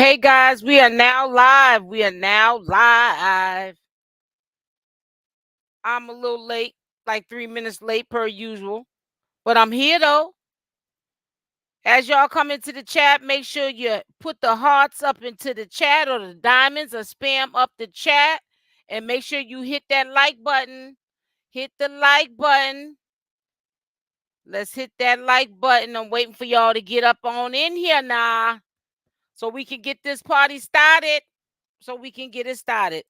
Hey guys, we are now live. We are now live. I'm a little late, like 3 minutes late per usual, but I'm here though. As y'all come into the chat, make sure you put the hearts up into the chat or the diamonds or spam up the chat. And make sure you hit that like button. Hit the like button. Let's hit that like button. I'm waiting for y'all to get up on in here now so we can get this party started. So we can get it started.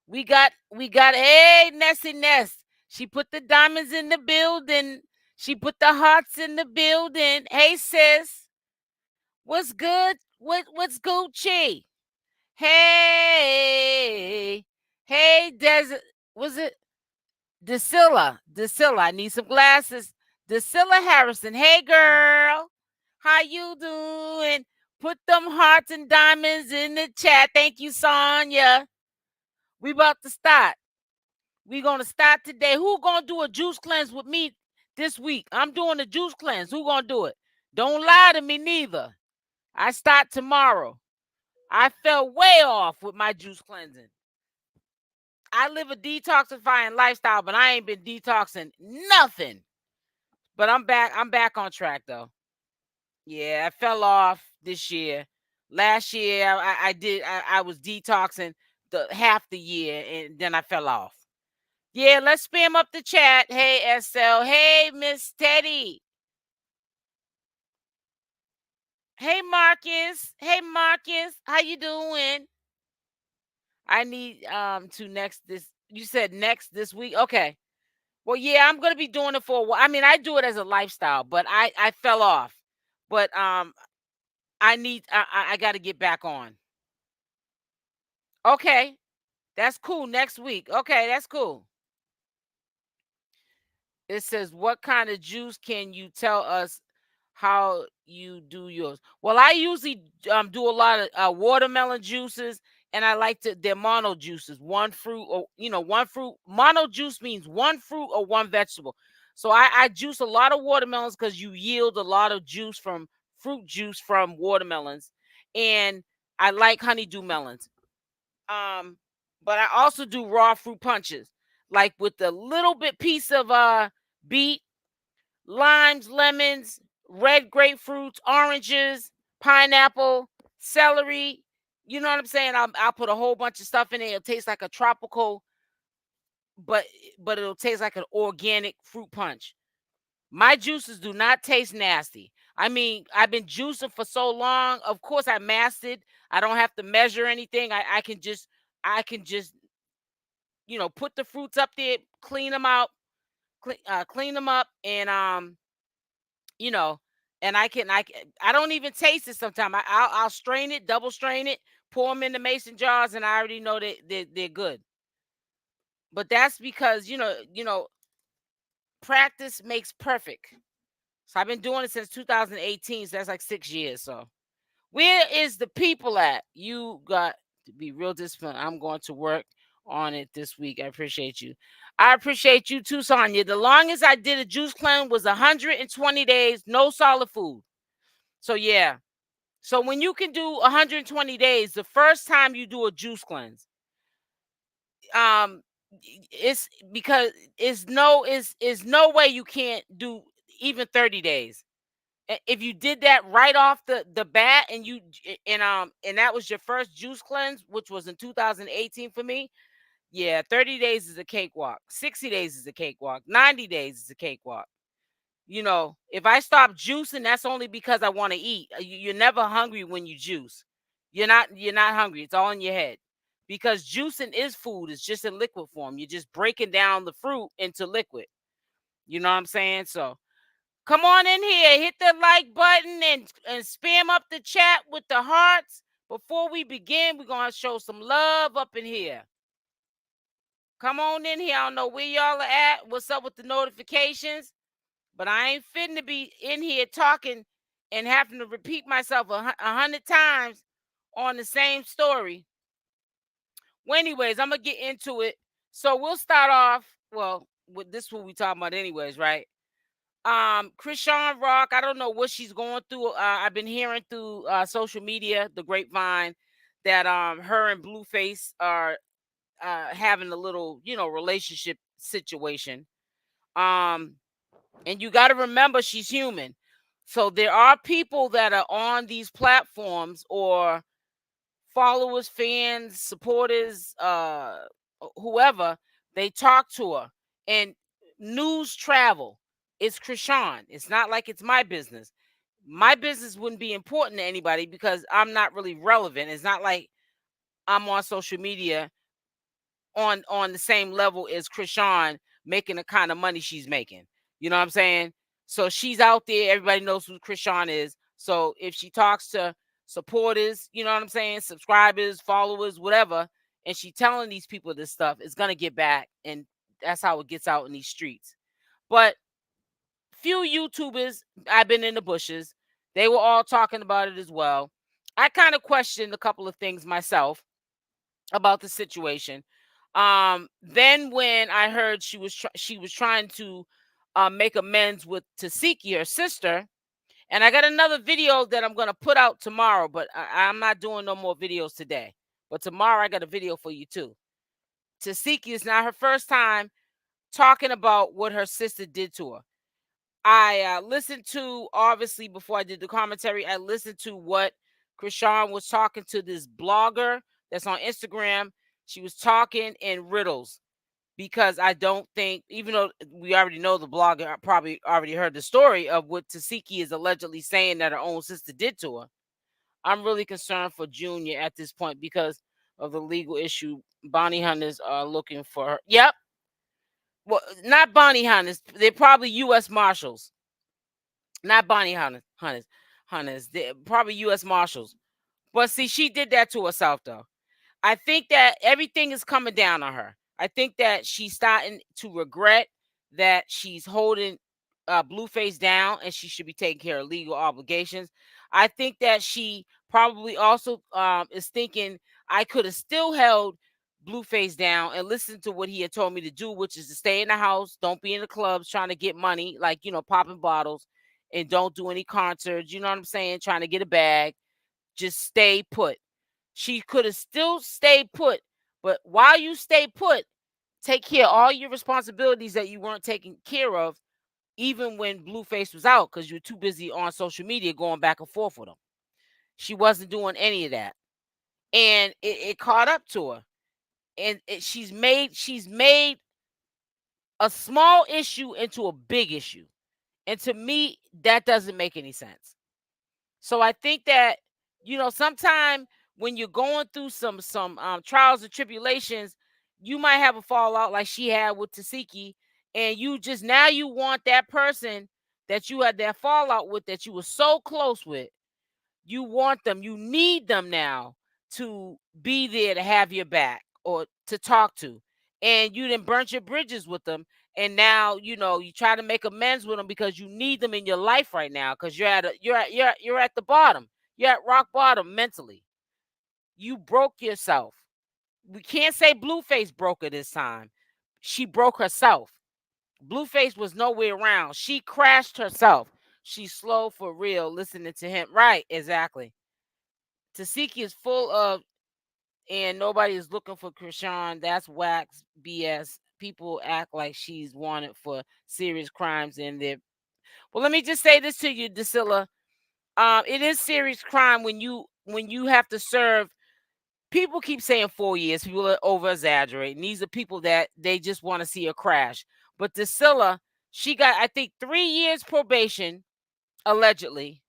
We got hey Nessie Ness. She put the diamonds in the building. She put the hearts in the building. Hey sis, what's good? What's Gucci? Hey, hey Des, was it Decilla? Decilla, I need some glasses. Decilla Harrison. Hey girl, how you doing? Put them hearts and diamonds in the chat. Thank you, Sonya. We about to start. We're going to start today. Who going to do a juice cleanse with me this week? I'm doing a juice cleanse. Who going to do it? Don't lie to me neither. I start tomorrow. I fell way off with my juice cleansing. I live a detoxifying lifestyle, but I ain't been detoxing nothing. But I'm back. I'm back on track though. Yeah, I fell off this year. Last year I was detoxing the half the year and then I fell off. Yeah, let's spam up the chat. Hey, SL. Hey, Miss Teddy. Hey, Marcus. Hey, Marcus. How you doing? I need to next this. You said next this week. Okay. Well, yeah, I'm gonna be doing it for a while. I mean, I do it as a lifestyle, but I fell off. But I got to get back on. Okay, that's cool. Next week. Okay, that's cool. It says, what kind of juice can you tell us how you do yours? Well, I usually do a lot of watermelon juices, and I like they're mono juices, one fruit or one fruit. Mono juice means one fruit or one vegetable. So I juice a lot of watermelons because you yield a lot of juice from fruit juice from watermelons, and I like honeydew melons. But I also do raw fruit punches, like with a little bit piece of beet, limes, lemons, red grapefruits, oranges, pineapple, celery. You know what I'm saying? I'll put a whole bunch of stuff in it. It'll taste like a tropical, but it'll taste like an organic fruit punch. My juices do not taste nasty. I mean, I've been juicing for so long. Of course, I mastered. I don't have to measure anything. I can just put the fruits up there, clean them out, clean them up, and you know, and I don't even taste it sometimes. I'll strain it, double strain it, pour them in the mason jars, and I already know that they're good. But that's because practice makes perfect. So I've been doing it since 2018, so that's like 6 years. So where is the people at? You got to be real disciplined. I'm going to work on it this week. I appreciate you. I appreciate you too, Sonya. The longest I did a juice cleanse was 120 days, no solid food. So yeah. So when you can do 120 days, the first time you do a juice cleanse, um, it's because it's no way you can't do even 30 days. If you did that right off the bat and that was your first juice cleanse, which was in 2018 for me, yeah, 30 days is a cakewalk. 60 days is a cakewalk. 90 days is a cakewalk. If I stop juicing, that's only because I want to eat. You're never hungry when you juice. You're not hungry. It's all in your head. Because juicing is food. It's just in liquid form. You're just breaking down the fruit into liquid. You know what I'm saying? So come on in here, hit the like button and spam up the chat with the hearts. Before we begin, we're going to show some love up in here. Come on in here. I don't know where y'all are at. What's up with the notifications? But I ain't fitting to be in here talking and having to repeat myself 100 times on the same story. Well, anyways, I'm going to get into it. So we'll start off, well, with this what we talking about anyways, right? Chrisean Rock, I don't know what she's going through. I've been hearing through social media, the grapevine, that her and Blueface are having a little, relationship situation. Um, and you got to remember she's human. So there are people that are on these platforms, or followers, fans, supporters, whoever, they talk to her. And news travel. It's Chrisean. It's not like it's my business. My business wouldn't be important to anybody because I'm not really relevant. It's not like I'm on social media on the same level as Chrisean, making the kind of money she's making. You know what I'm saying? So she's out there. Everybody knows who Chrisean is. So if she talks to supporters, you know what I'm saying, subscribers, followers, whatever, and she telling these people this stuff, it's gonna get back, and that's how it gets out in these streets. But few YouTubers, I've been in the bushes, they were all talking about it as well. I kind of questioned a couple of things myself about the situation. Then when I heard she was trying to make amends with Tasiki, her sister, and I got another video that I'm gonna put out tomorrow, but I'm not doing no more videos today. But tomorrow I got a video for you too. Tasiki is not her first time talking about what her sister did to her. I listened to, obviously, before I did the commentary, I listened to what Chrisean was talking to this blogger that's on Instagram. She was talking in riddles, because I don't think, even though we already know the blogger probably already heard the story of what Tasiki is allegedly saying that her own sister did to her, I'm really concerned for Junior at this point because of the legal issue. Bonnie hunters are looking for her. Yep. Well, not Bonnie hunters. They're probably U.S. Marshals. Not Bonnie hunters. They're probably U.S. Marshals. But see, she did that to herself, though. I think that everything is coming down on her. I think that she's starting to regret that she's holding Blueface down, and she should be taking care of legal obligations. I think that she probably also is thinking, I could have still held Blueface down and listened to what he had told me to do, which is to stay in the house, don't be in the clubs trying to get money, like, popping bottles, and don't do any concerts. You know what I'm saying? Trying to get a bag. Just stay put. She could have still stayed put, but while you stay put, take care of all your responsibilities that you weren't taking care of, even when Blueface was out, because you're too busy on social media going back and forth with him. She wasn't doing any of that, and it caught up to her, and she's made a small issue into a big issue, and to me, that doesn't make any sense. So I think that, sometime when you're going through some trials and tribulations, you might have a fallout like she had with Tasiki, and you just, now you want that person that you had that fallout with, that you were so close with. You want them, you need them now to be there to have your back or to talk to. And you didn't burnt your bridges with them. And now, you try to make amends with them because you need them in your life right now. Because you're at the bottom. You're at rock bottom mentally. You broke yourself. We can't say Blueface broke her this time. She broke herself. Blueface was nowhere around. She crashed herself. She's slow for real listening to him. Right, exactly. Tasiki is full of, and nobody is looking for Chrisean. That's wax BS. People act like she's wanted for serious crimes in there. Well, let me just say this to you, Drusilla. It is serious crime when you have to serve. People keep saying 4 years. People are over exaggerating. These are people that they just want to see a crash. But Drusilla, she got, I think, 3 years probation, allegedly.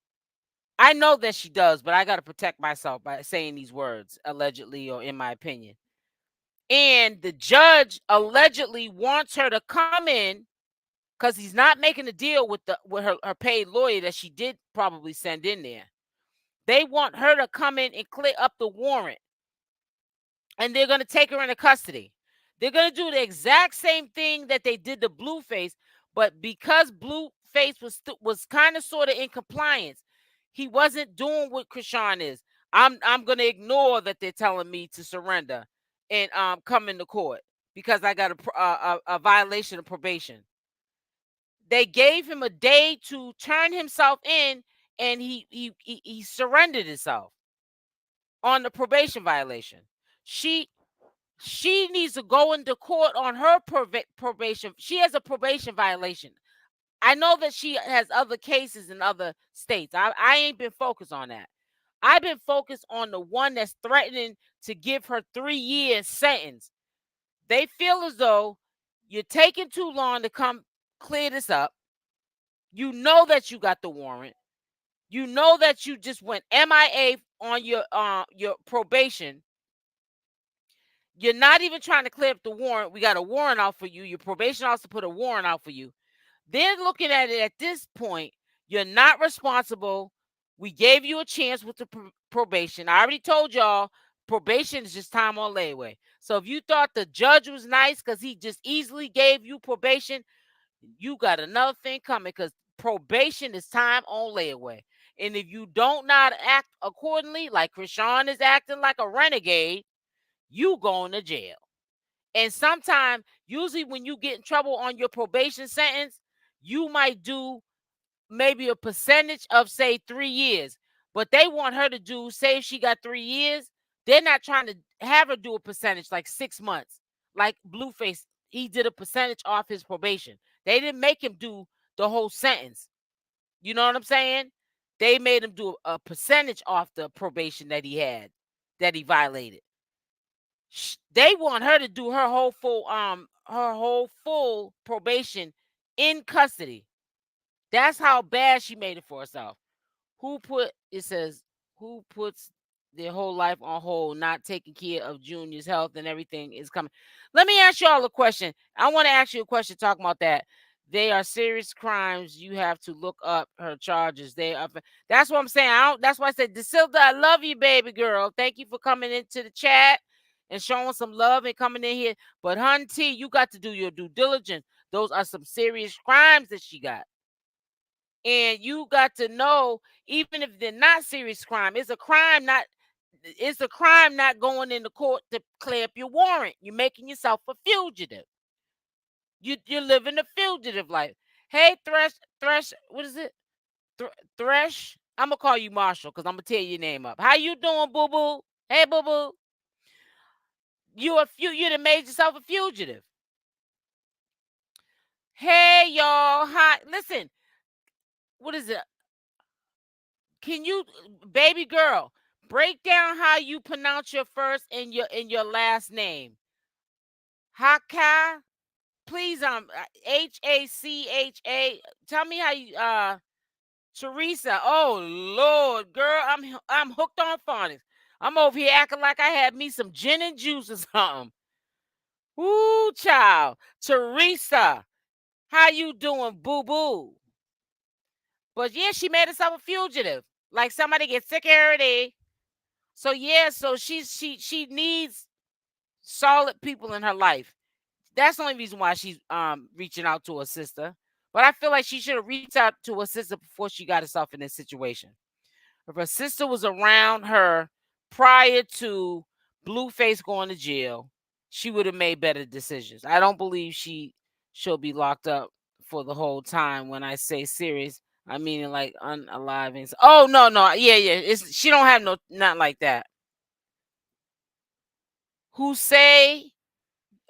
I know that she does, but I got to protect myself by saying these words, allegedly, or in my opinion. And the judge allegedly wants her to come in, because he's not making a deal with her paid lawyer that she did probably send in there. They want her to come in and clear up the warrant, and they're going to take her into custody. They're going to do the exact same thing that they did to Blueface, but because Blueface was kind of sort of in compliance, he wasn't doing what Chrisean is. I'm going to ignore that they're telling me to surrender and come into court because I got a violation of probation. They gave him a day to turn himself in, and he surrendered himself on the probation violation. She needs to go into court on her probation. She has a probation violation. I know that she has other cases in other states. I ain't been focused on that. I've been focused on the one that's threatening to give her 3-year sentence. They feel as though you're taking too long to come clear this up. You know that you got the warrant. You know that you just went MIA on your probation. You're not even trying to clear up the warrant. We got a warrant out for you. Your probation officer put a warrant out for you. They're looking at it at this point. You're not responsible. We gave you a chance with the probation. I already told y'all probation is just time on layaway. So if you thought the judge was nice because he just easily gave you probation, you got another thing coming, because probation is time on layaway. And if you don't not act accordingly, like Chrisean is acting like a renegade, you going to jail. And sometimes, usually when you get in trouble on your probation sentence, you might do maybe a percentage of, say, 3 years. But they want her to do, say if she got 3 years, they're not trying to have her do a percentage like 6 months. Like Blueface, he did a percentage off his probation. They didn't make him do the whole sentence. You know what I'm saying? They made him do a percentage off the probation that he had, that he violated. They want her to do her whole full probation in custody. That's how bad she made it for herself. It says, who puts their whole life on hold, not taking care of Junior's health and everything is coming. Let me ask y'all a question. I want to ask you a question talking about that. They are serious crimes. You have to look up her charges. That's what I'm saying. That's why I said, Desilda, I love you, baby girl. Thank you for coming into the chat and showing some love and coming in here. But Hunty, you got to do your due diligence. Those are some serious crimes that she got. And you got to know, even if they're not serious crime, it's a crime not going into court to clear up your warrant. You're making yourself a fugitive. You're living a fugitive life. Hey, Thresh, what is it? Thresh? I'm gonna call you Marshall because I'm gonna tear your name up. How you doing, boo boo? Hey, boo boo. You done made yourself a fugitive. Hey, y'all. Hi. Listen. What is it? Can you, baby girl, break down how you pronounce your first and your last name? Haka? Please, Hacha. Tell me how you Teresa. Oh Lord, girl, I'm hooked on phonics. I'm over here acting like I had me some gin and juice or something. Ooh, child. Teresa, how you doing, boo-boo? But yeah, she made herself a fugitive. Like somebody gets security. So yeah, so she needs solid people in her life. That's the only reason why she's reaching out to her sister. But I feel like she should have reached out to her sister before she got herself in this situation. If her sister was around her prior to Blueface going to jail, she would have made better decisions. I don't believe she'll be locked up for the whole time. When I say serious, I mean like unalive. Oh no, yeah. She don't have not like that. Who say?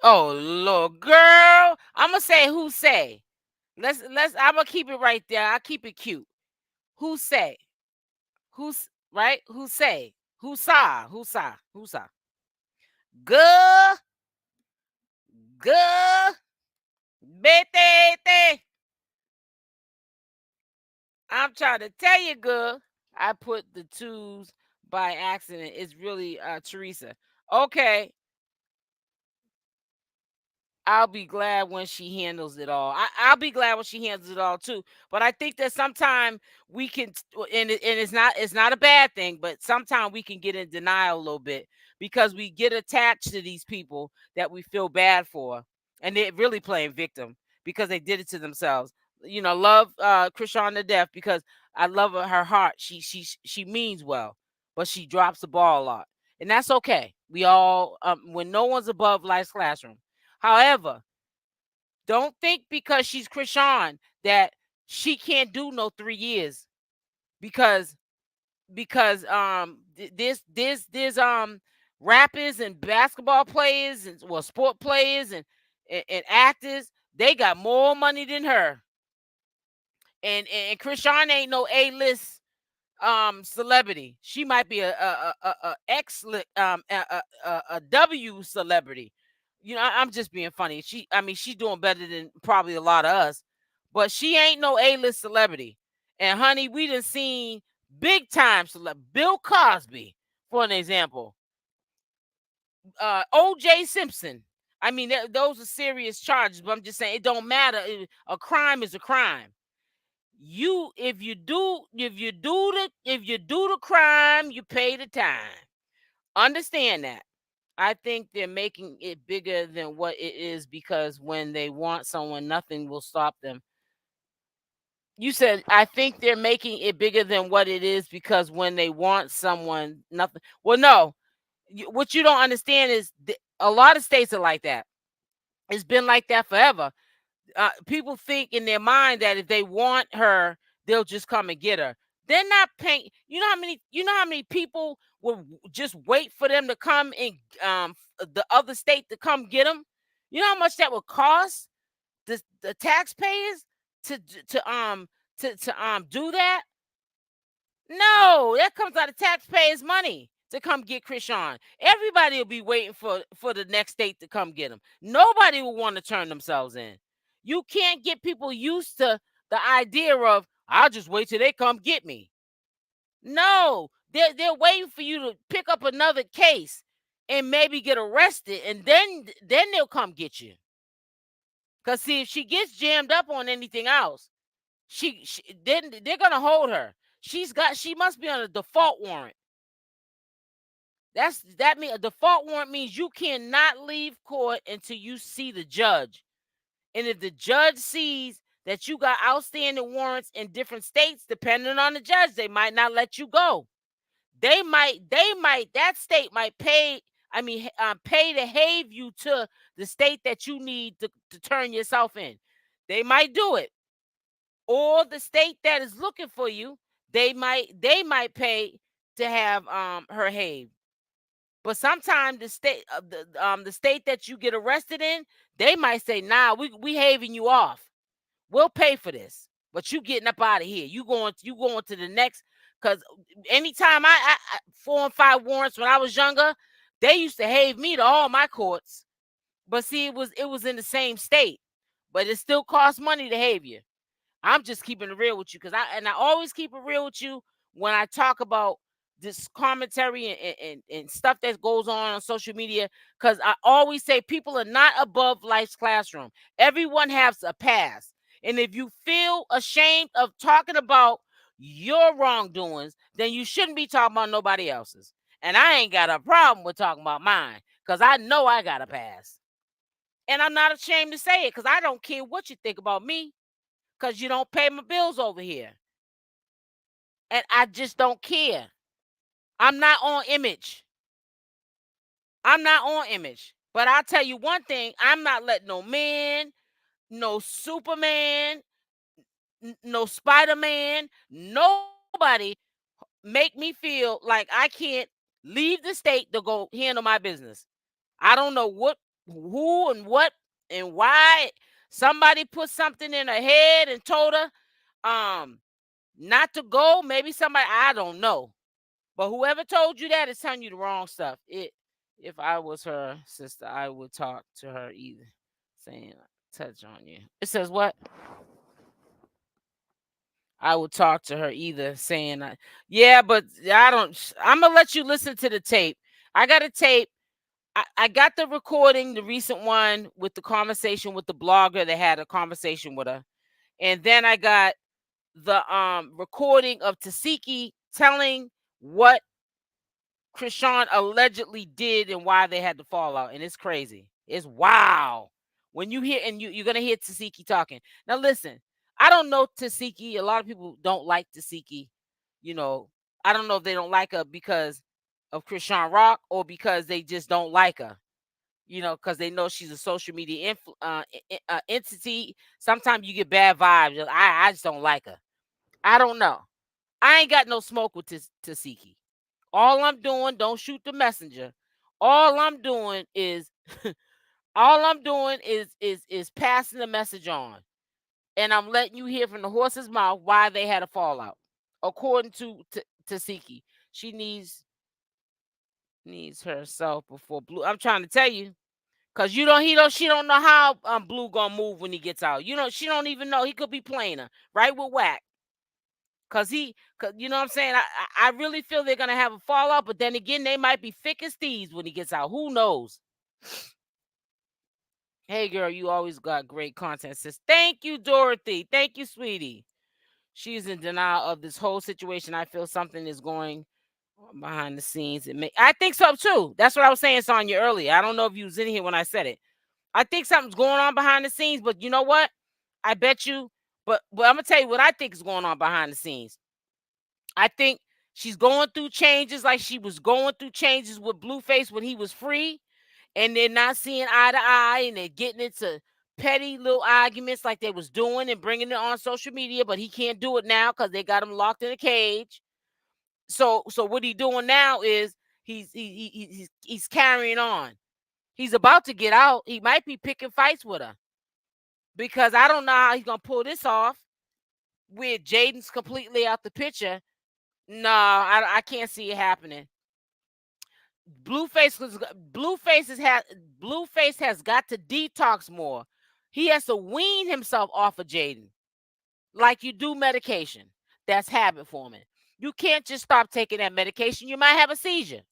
Oh Lord, girl, I'm gonna say who say. Let's. I'm gonna keep it right there. I'll keep it cute. Who say? Who's right? Who say? Who saw? Who saw? Who saw? Good, good, betete. I'm trying to tell you, good. I put the twos by accident. It's really Teresa. Okay. I'll be glad when she handles it all. I'll be glad when she handles it all too. But I think that sometimes we can, and it's not a bad thing, but sometimes we can get in denial a little bit because we get attached to these people that we feel bad for, and they're really playing victim because they did it to themselves. You know, love Chrisean to death because I love her heart. She means well, but she drops the ball a lot, and that's okay. We all when no one's above life's classroom. However, don't think because she's Chrisean that she can't do no 3 years because there's rappers and basketball players and well sport players and actors. They got more money than her. And Chrisean ain't no A-list celebrity. She might be a X a W celebrity. You know, I'm just being funny. I mean, she's doing better than probably a lot of us, but she ain't no A-list celebrity. And honey, we done seen big time Bill Cosby, for an example. O.J. Simpson. I mean, those are serious charges, but I'm just saying it don't matter. A crime is a crime. If you do the crime, you pay the time. Understand that. I think they're making it bigger than what it is because when they want someone, nothing will stop them. You said I think they're making it bigger than what it is because when they want someone, nothing. Well, no. What you don't understand is a lot of states are like that. It's been like that forever. People think in their mind that if they want her, they'll just come and get her. They're not paying. You know how many people will just wait for them to come in the other state to come get them? You know how much that would cost the taxpayers to do that? No, that comes out of taxpayers' money to come get Chrisean. Everybody will be waiting for the next state to come get him. Nobody will want to turn themselves in. You can't get people used to the idea of I'll just wait till they come get me. No, they're waiting for you to pick up another case and maybe get arrested, and then they'll come get you. Cause see, if she gets jammed up on anything else, she then they're gonna hold her. She must be on a default warrant. That means a default warrant means you cannot leave court until you see the judge. And if the judge sees that you got outstanding warrants in different states, depending on the judge, they might not let you go. That state might pay. I mean, pay to have you to the state that you need to turn yourself in. They might do it, or the state that is looking for you, they might pay to have her have. But sometimes the state that you get arrested in, they might say, "Nah, we having you off. We'll pay for this, but you getting up out of here. You going to the next." Because anytime I 4 and 5 warrants when I was younger, they used to have me to all my courts. But see, it was in the same state, but it still costs money to have you. I'm just keeping it real with you because I always keep it real with you when I talk about this commentary and stuff that goes on social media, because I always say people are not above life's classroom. Everyone has a past. And if you feel ashamed of talking about your wrongdoings, then you shouldn't be talking about nobody else's. And I ain't got a problem with talking about mine because I know I got a past. And I'm not ashamed to say it because I don't care what you think about me because you don't pay my bills over here. And I just don't care. I'm not on image. I'm not on image. But I'll tell you one thing, I'm not letting no man, no Superman, no Spider-Man, nobody make me feel like I can't leave the state to go handle my business. I don't know who and what and why somebody put something in her head and told her not to go. Maybe somebody, I don't know. But whoever told you that is telling you the wrong stuff. If I was her sister, I would talk to her either, saying touch on you. It says what? I would talk to her either, saying yeah, but I don't. I'm gonna let you listen to the tape. I got a tape. I got the recording, the recent one with the conversation with the blogger that had a conversation with her, and then I got the recording of Tasiki telling what Chrisean allegedly did and why they had the fallout, and it's crazy. It's wow. When you hear and you're gonna hear Tasiki talking. Now listen, I don't know Tasiki. A lot of people don't like Tasiki. You know, I don't know if they don't like her because of CashApp or because they just don't like her. because they know she's a social media entity. Sometimes you get bad vibes. I just don't like her. I don't know. I ain't got no smoke with Tasiki. All I'm doing, don't shoot the messenger. All I'm doing is all I'm doing is passing the message on. And I'm letting you hear from the horse's mouth why they had a fallout. According to Tasiki, she needs herself before Blue. I'm trying to tell you, cause she don't know how Blue gonna move when he gets out. She don't even know. He could be playing her right with Wack. Cause you know what I'm saying. I really feel they're gonna have a fallout, but then again, they might be thick as thieves when he gets out. Who knows? Hey girl, you always got great content, sis. Thank you, Dorothy. Thank you, sweetie. She's in denial of this whole situation. I feel something is going on behind the scenes. I think so too. That's what I was saying, Sonya, earlier. I don't know if you was in here when I said it. I think something's going on behind the scenes, but you know what? I bet you. But I'm gonna tell you what I think is going on behind the scenes. I think she's going through changes like she was going through changes with Blueface when he was free, and they're not seeing eye to eye, and they're getting into petty little arguments like they was doing and bringing it on social media, but he can't do it now because they got him locked in a cage. So what he's doing now is he's carrying on. He's about to get out. He might be picking fights with her because I don't know how he's gonna pull this off with Jaidyn's completely out the picture. No, I can't see it happening. Blueface Blueface has got to detox more. He has to wean himself off of Jaidyn, like you do medication. That's habit forming. You can't just stop taking that medication. You might have a seizure.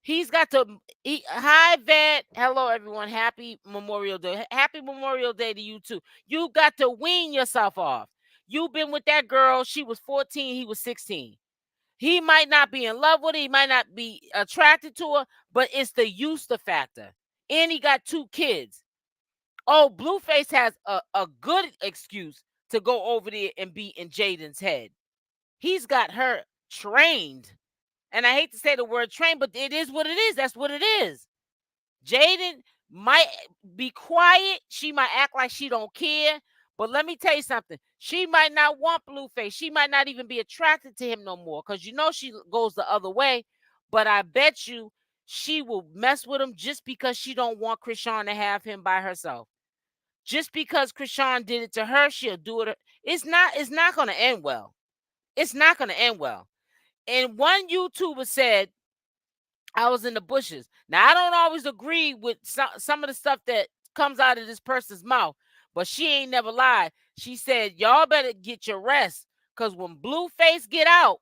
He's got to. Hi, Vet. Hello, everyone. Happy Memorial Day. Happy Memorial Day to you too. You got to wean yourself off. You've been with that girl. She was 14. He was 16. He might not be in love with her. He might not be attracted to her, but it's the Eusta factor. And he got 2 kids. Oh, Blueface has a good excuse to go over there and be in Jaidyn's head. He's got her trained. And I hate to say the word trained, but it is what it is. That's what it is. Jaidyn might be quiet. She might act like she don't care. But let me tell you something. She might not want Blueface. She might not even be attracted to him no more because she goes the other way. But I bet you she will mess with him just because she don't want Chrisean to have him by herself. Just because Chrisean did it to her, she'll do it. It's not going to end well. It's not going to end well. And one YouTuber said, I was in the bushes. Now, I don't always agree with some of the stuff that comes out of this person's mouth, but she ain't never lied. She said, y'all better get your rest because when Blueface get out,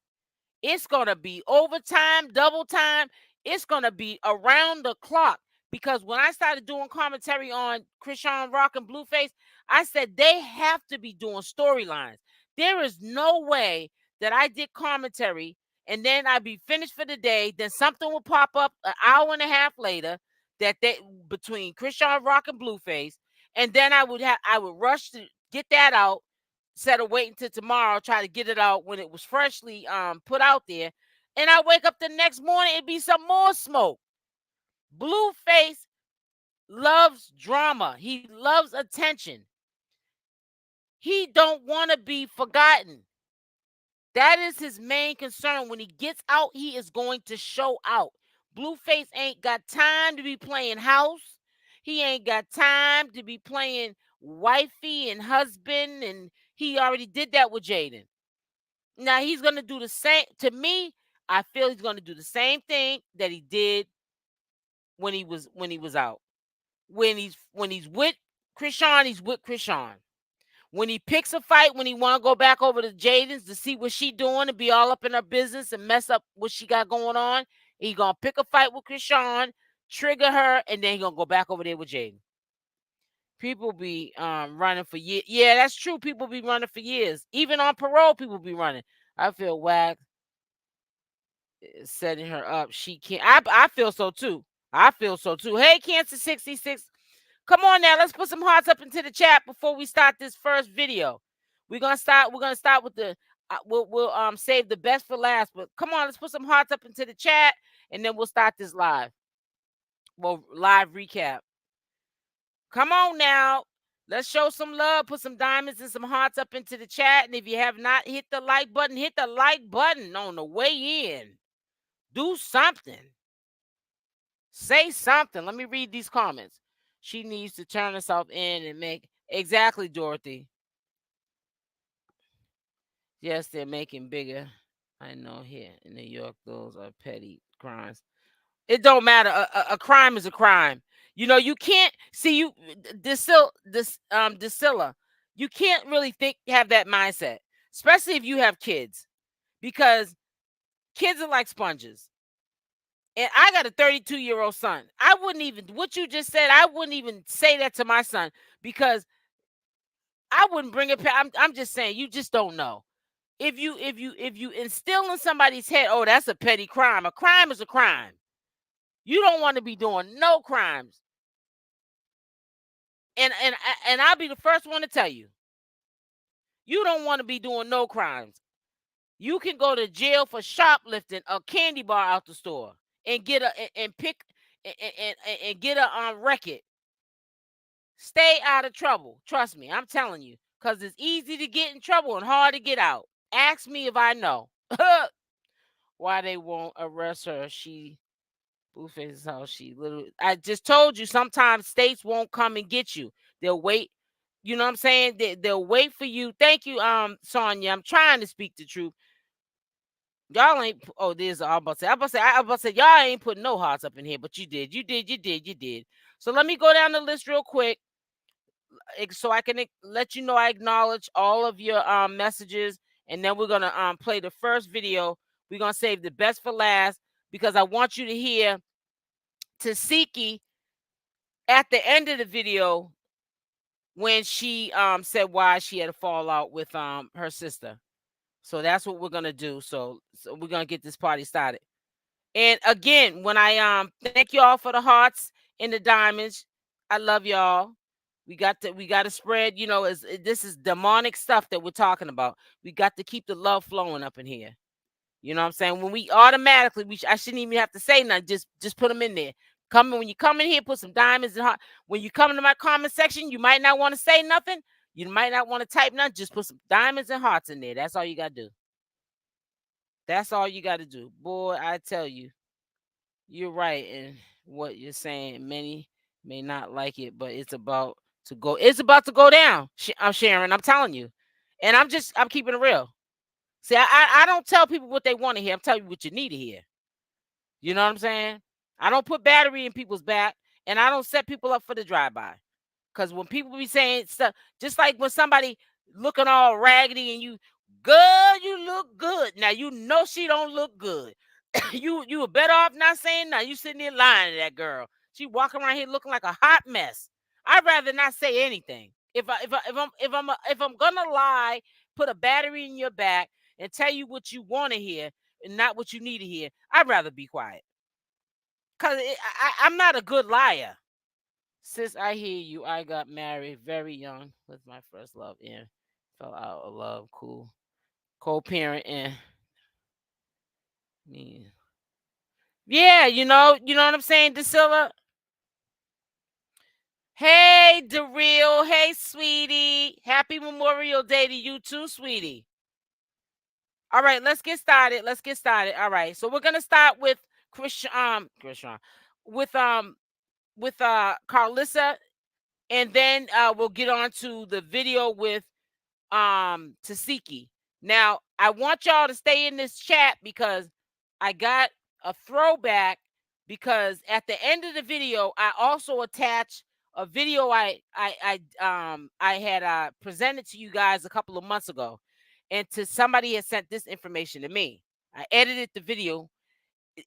it's going to be overtime, double time. It's going to be around the clock because when I started doing commentary on CashApp and Blueface, I said they have to be doing storylines. There is no way that I did commentary and then I'd be finished for the day. Then something will pop up an hour and a half later that they between CashApp and Blueface, and then I would rush to get that out instead of waiting till tomorrow, try to get it out when it was freshly put out there. And I wake up the next morning, it'd be some more smoke. Blueface loves drama. He loves attention. He don't want to be forgotten. That is his main concern. When he gets out, he is going to show out. Blueface ain't got time to be playing house. He ain't got time to be playing wifey and husband, and he already did that with Jaidyn. Now he's gonna do the same. To me, I feel he's gonna do the same thing that he did when he was out. When he's with Chrisean, he's with Chrisean. When he picks a fight, when he want to go back over to Jaidyn's to see what she doing and be all up in her business and mess up what she got going on, he gonna pick a fight with Chrisean, trigger her, and then he gonna go back over there with Jaidyn. People be running for years. Yeah, that's true. People be running for years. Even on parole, people be running. I feel Wack setting her up. She can't. I feel so too. I feel so too. Hey, Cancer 66. Come on now. Let's put some hearts up into the chat before we start this first video. We're gonna start with the we'll save the best for last. But come on, let's put some hearts up into the chat and then we'll start this live. Well, live recap. Come on now. Let's show some love. Put some diamonds and some hearts up into the chat. And if you have not hit the like button, hit the like button on the way in. Do something. Say something. Let me read these comments. She needs to turn herself in and make. Exactly, Dorothy. Yes, they're making bigger. I know here in New York, those are petty crimes. It don't matter. A crime is a crime. You know, you can't see you Distilla. You can't really have that mindset, especially if you have kids, because kids are like sponges. And I got a 32-year-old son. I wouldn't even what you just said. I wouldn't even say that to my son because I wouldn't bring it. I'm just saying you just don't know. If you instill in somebody's head, oh, that's a petty crime. A crime is a crime. You don't want to be doing no crimes. And I'll be the first one to tell you. You don't want to be doing no crimes. You can go to jail for shoplifting a candy bar out the store and get get a record. Stay out of trouble. Trust me, I'm telling you, because it's easy to get in trouble and hard to get out. Ask me if I know. Why they won't arrest her. Blueface is how she literally. I just told you sometimes states won't come and get you. They'll wait. You know what I'm saying? They'll wait for you. Thank you, Sonia. I'm trying to speak the truth. Y'all ain't. Oh, this I'm about to say. I about to say y'all ain't putting no hearts up in here, but you did. You did. You did. You did. So let me go down the list real quick, so I can let you know I acknowledge all of your messages, and then we're gonna play the first video. We're gonna save the best for last because I want you to hear Tasiki at the end of the video when she said why she had a fallout with her sister. So that's what we're gonna do. So we're gonna get this party started. And again, when I thank y'all for the hearts and the diamonds. I love y'all. We got to spread, this is demonic stuff that we're talking about. We got to keep the love flowing up in here. You know what I'm saying? When we automatically, I shouldn't even have to say nothing. Just put them in there. When you come in here, put some diamonds and heart. When you come into my comment section, you might not want to say nothing. You might not want to type nothing. Just put some diamonds and hearts in there. That's all you got to do. That's all you got to do. Boy, I tell you, you're right in what you're saying. Many may not like it, but it's about to go. It's about to go down. I'm Sharon. I'm telling you. And I'm keeping it real. See, I don't tell people what they want to hear. I'm telling you what you need to hear. You know what I'm saying? I don't put battery in people's back, and I don't set people up for the drive-by. Because when people be saying stuff, just like when somebody looking all raggedy and girl, you look good. Now you know she don't look good. you were better off not saying nothing. You sitting there lying to that girl. She walking around here looking like a hot mess. I'd rather not say anything. If I'm gonna lie, put a battery in your back and tell you what you want to hear and not what you need to hear, I'd rather be quiet. Cause I'm not a good liar. Sis, I hear you. I got married very young with my first love and fell out of love. Cool. Co-parent and me. Yeah, you know what I'm saying, Drusilla? Hey, DeReal. Hey, sweetie. Happy Memorial Day to you too, sweetie. All right, let's get started. All right. So we're gonna start with Chrisean, with Carlissa, and then we'll get on to the video with Tasiki. Now, I want y'all to stay in this chat because I got a throwback, because at the end of the video I also attached a video I had presented to you guys a couple of months ago, and somebody had sent this information to me. I edited the video.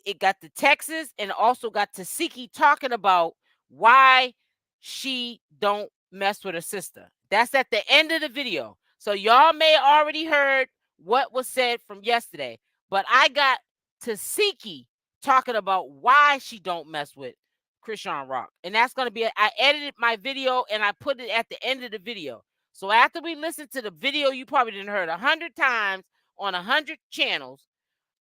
It got the Texas and also got Tasiki talking about why she don't mess with her sister. That's at the end of the video. So y'all may already heard what was said from yesterday, but I got Tasiki talking about why she don't mess with Chrisean Rock. And that's going to be, I edited my video and I put it at the end of the video. So after we listen to the video, you probably didn't heard 100 times on 100 channels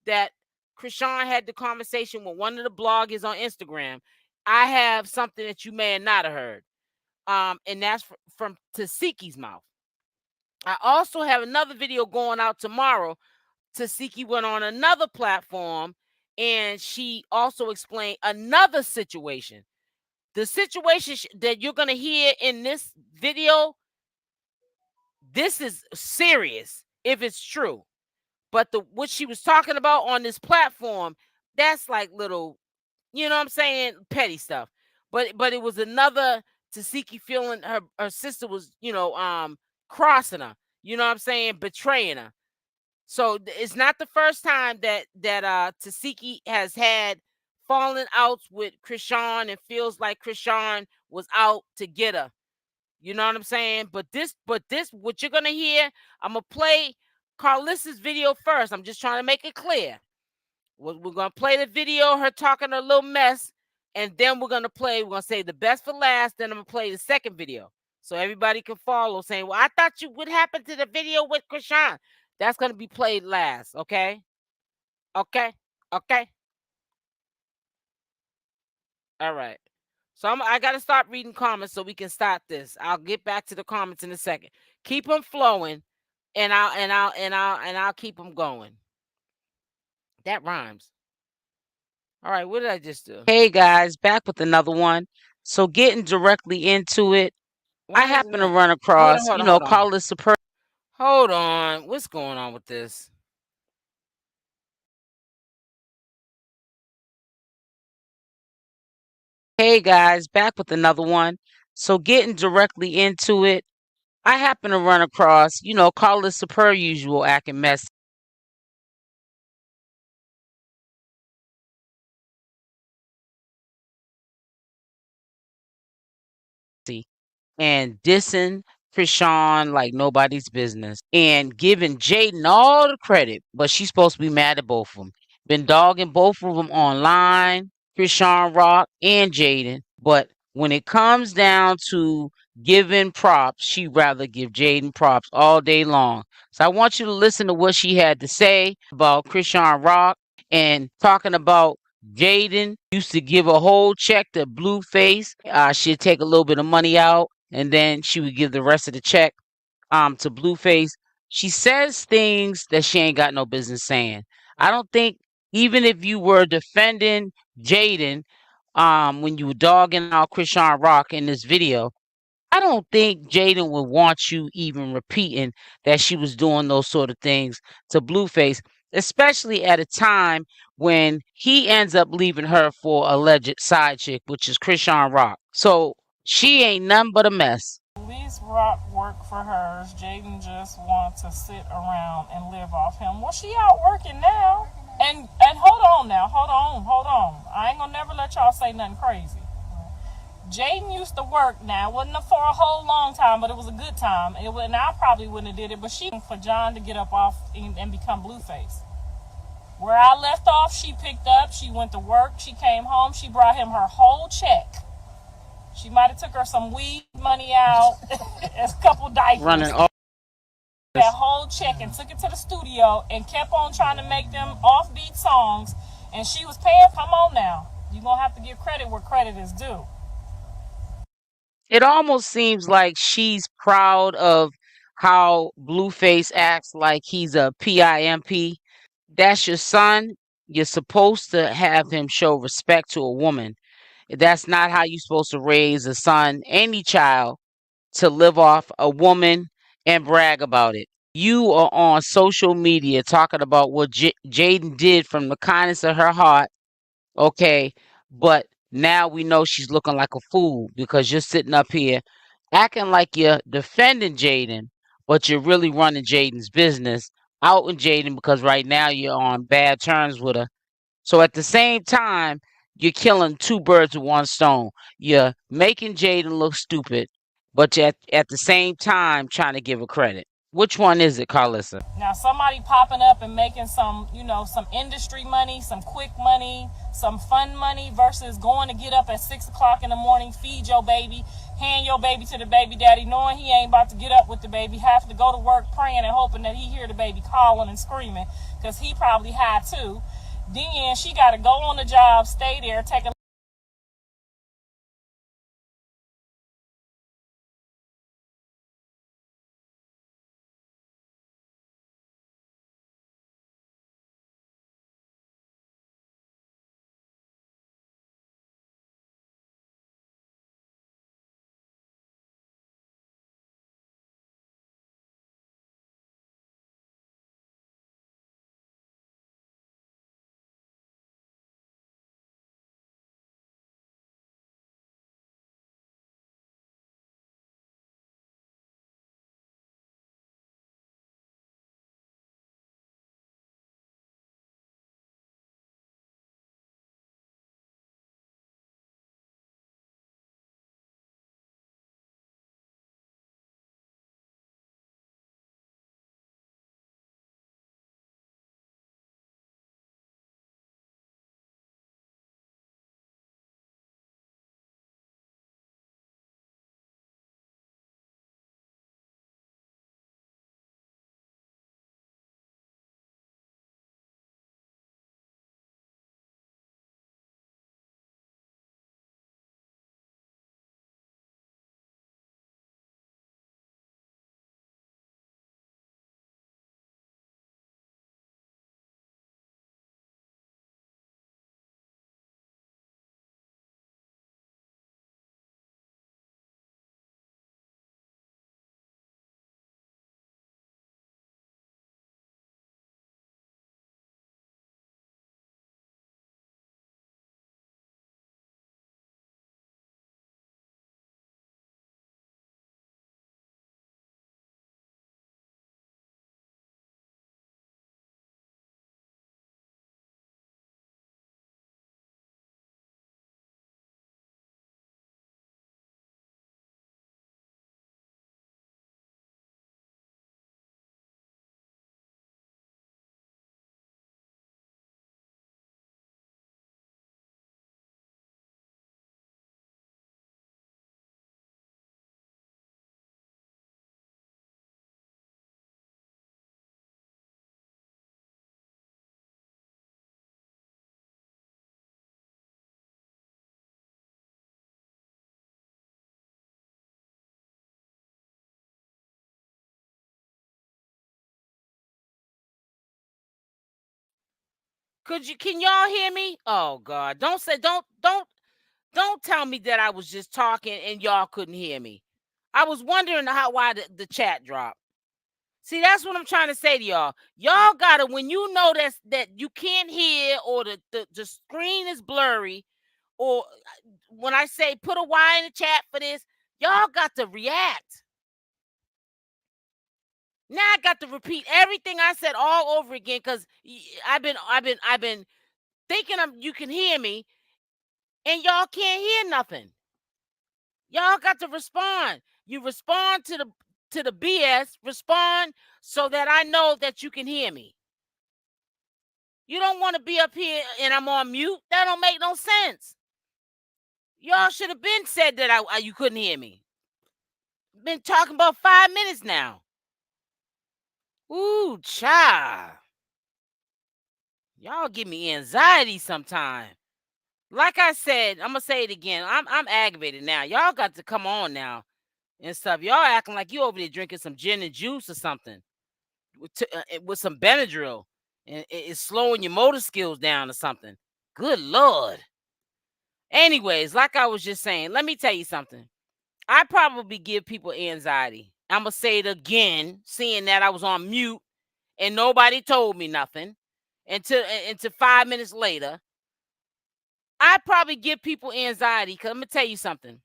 that Chrisean had the conversation with one of the bloggers on Instagram. I have something that you may not have heard. And that's from Tashiki's mouth. I also have another video going out tomorrow. Tasiki went on another platform and she also explained another situation. The situation that you're going to hear in this video, this is serious if it's true. But what she was talking about on this platform, that's like little, you know what I'm saying, petty stuff. But it was another Tasiki feeling her sister was, crossing her, you know what I'm saying, betraying her. So it's not the first time that Tasiki has had falling outs with Chrisean and feels like Chrisean was out to get her. You know what I'm saying? But this, what you're gonna hear, I'm gonna play Carlissa's video first. I'm just trying to make it clear. We're gonna play the video, her talking a little mess, and then we're gonna say the best for last. Then I'm gonna play the second video so everybody can follow. Saying, "Well, I thought what happened to the video with Chrisean?" That's gonna be played last. Okay. Okay. Okay. All right. So I gotta stop reading comments so we can start this. I'll get back to the comments in a second. Keep them flowing, and I'll keep them going. That rhymes. All right, what did I just do? Hey guys, back with another one. So getting directly into it, I happen to run across, Carlos. Hold on, what's going on with this? Hey guys, back with another one. So getting directly into it, I happen to run across, Carlos per usual acting messy. And dissing Chrisean like nobody's business and giving Jaidyn all the credit, but she's supposed to be mad at both of them. Been dogging both of them online, CashApp and Jaidyn, but when it comes down to giving props, she'd rather give Jaidyn props all day long. So I want you to listen to what she had to say about CashApp and talking about Jaidyn used to give a whole check to Blueface. She'd take a little bit of money out and then she would give the rest of the check to Blueface. She says things that she ain't got no business saying. I don't think even if you were defending Jaidyn when you were dogging out CashApp in this video, I don't think Jaidyn would want you even repeating that she was doing those sort of things to Blueface, especially at a time when he ends up leaving her for alleged side chick, which is CashApp. So she ain't nothing but a mess. At least Rock worked for hers. Jaidyn just wants to sit around and live off him. Well, she out working now. And hold on now. Hold on. I ain't gonna never let y'all say nothing crazy. Jaidyn used to work now. It wasn't for a whole long time, but it was a good time. And I probably wouldn't have did it, but she for John to get up off and become Blueface. Where I left off, she picked up, she went to work, she came home, she brought him her whole check. She might have took her some weed money out, a couple diapers. Running off that whole check and took it to the studio and kept on trying to make them offbeat songs. And she was paying. Come on now. You're going to have to give credit where credit is due. It almost seems like she's proud of how Blueface acts like he's a PIMP. That's your son. You're supposed to have him show respect to a woman. That's not how you're supposed to raise a son, any child, to live off a woman and brag about it. You are on social media talking about what Jaidyn did from the kindness of her heart, okay? But now we know she's looking like a fool because you're sitting up here acting like you're defending Jaidyn, but you're really running Jaidyn's business out in Jaidyn because right now you're on bad terms with her. So at the same time, you're killing two birds with one stone. You're making Jaidyn look stupid, but you're at the same time trying to give her credit. Which one is it, Carlissa? Now somebody popping up and making some, some industry money, some quick money, some fun money versus going to get up at 6 o'clock in the morning, feed your baby, hand your baby to the baby daddy, knowing he ain't about to get up with the baby, have to go to work praying and hoping that he hear the baby calling and screaming because he probably high too. Then she got to go on the job, stay there, take a Can y'all hear me? Oh God. Don't tell me that I was just talking and y'all couldn't hear me. I was wondering why the chat dropped. See, that's what I'm trying to say to y'all. Y'all gotta, when you know that you can't hear, or the screen is blurry, or when I say put a Y in the chat for this, y'all got to react. Now I got to repeat everything I said all over again because I've been thinking you can hear me, and y'all can't hear nothing. Y'all got to respond. You respond to the BS. Respond so that I know that you can hear me. You don't want to be up here and I'm on mute. That don't make no sense. Y'all should have been said that you couldn't hear me. Been talking about 5 minutes now. Ooh, child. Y'all give me anxiety sometime. Like I said, I'm gonna say it again. I'm aggravated now. Y'all got to come on now and stuff. Y'all acting like you over there drinking some gin and juice or something with some Benadryl, and it's slowing your motor skills down or something. Good Lord. Anyways, like I was just saying, let me tell you something. I probably give people anxiety. I'm gonna say it again, seeing that I was on mute and nobody told me nothing until 5 minutes later. I probably give people anxiety because I'm gonna tell you something.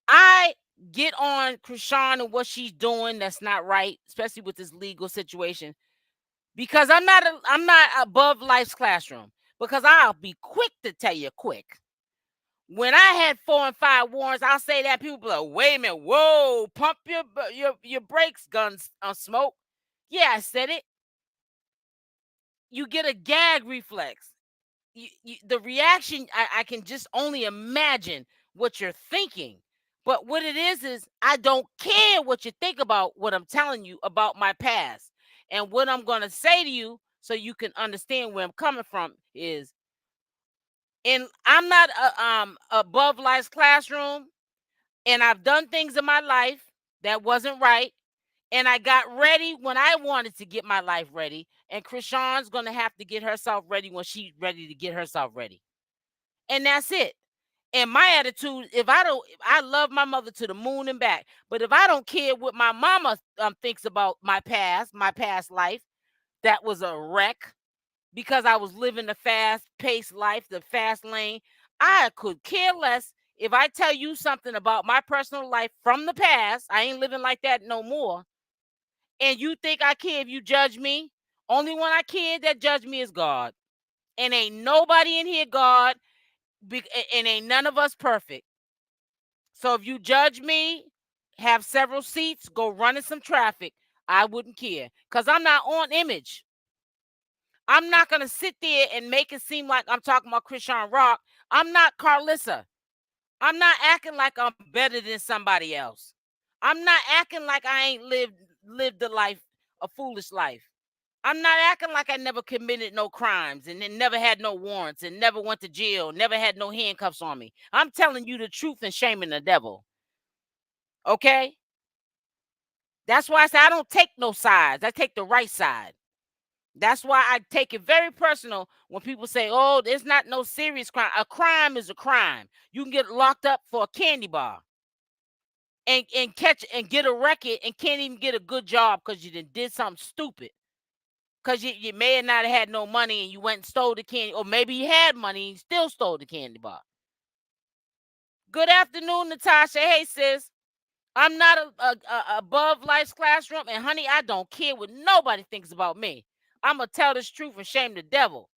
I get on Chrisean and what she's doing that's not right, especially with this legal situation, because I'm not above life's classroom. Because I'll be quick to tell you quick. When I had 4 and 5 warrants, I'll say that people be like, wait a minute, whoa, pump your brakes, guns on smoke. Yeah, I said it. You get a gag reflex. The reaction, I can just only imagine what you're thinking. But what it is I don't care what you think about what I'm telling you about my past. And what I'm going to say to you so you can understand where I'm coming from is, and I'm not above life's classroom, and I've done things in my life that wasn't right, and I got ready when I wanted to get my life ready, and Chrisean's going to have to get herself ready when she's ready to get herself ready. And that's it. And my attitude, I love my mother to the moon and back, but if I don't care what my mama thinks about my past life, that was a wreck, because I was living the fast-paced life, the fast lane. I could care less if I tell you something about my personal life from the past. I ain't living like that no more. And you think I care if you judge me? Only one I care that judge me is God. And ain't nobody in here God, and ain't none of us perfect. So if you judge me, have several seats, go run in some traffic, I wouldn't care, because I'm not on image. I'm not going to sit there and make it seem like I'm talking about CashApp. I'm not Carlissa. I'm not acting like I'm better than somebody else. I'm not acting like I ain't lived a foolish life. I'm not acting like I never committed no crimes and then never had no warrants and never went to jail, never had no handcuffs on me. I'm telling you the truth and shaming the devil. Okay? That's why I say I don't take no sides. I take the right side. That's why I take it very personal when people say, oh, there's not no serious crime. A crime is a crime. You can get locked up for a candy bar and catch and get a record and can't even get a good job because you did something stupid. Because you may have not had no money and you went and stole the candy, or maybe you had money and you still stole the candy bar. Good afternoon, Natasha. Hey, sis. I'm not above life's classroom, and honey, I don't care what nobody thinks about me. I'm gonna tell this truth and shame the devil.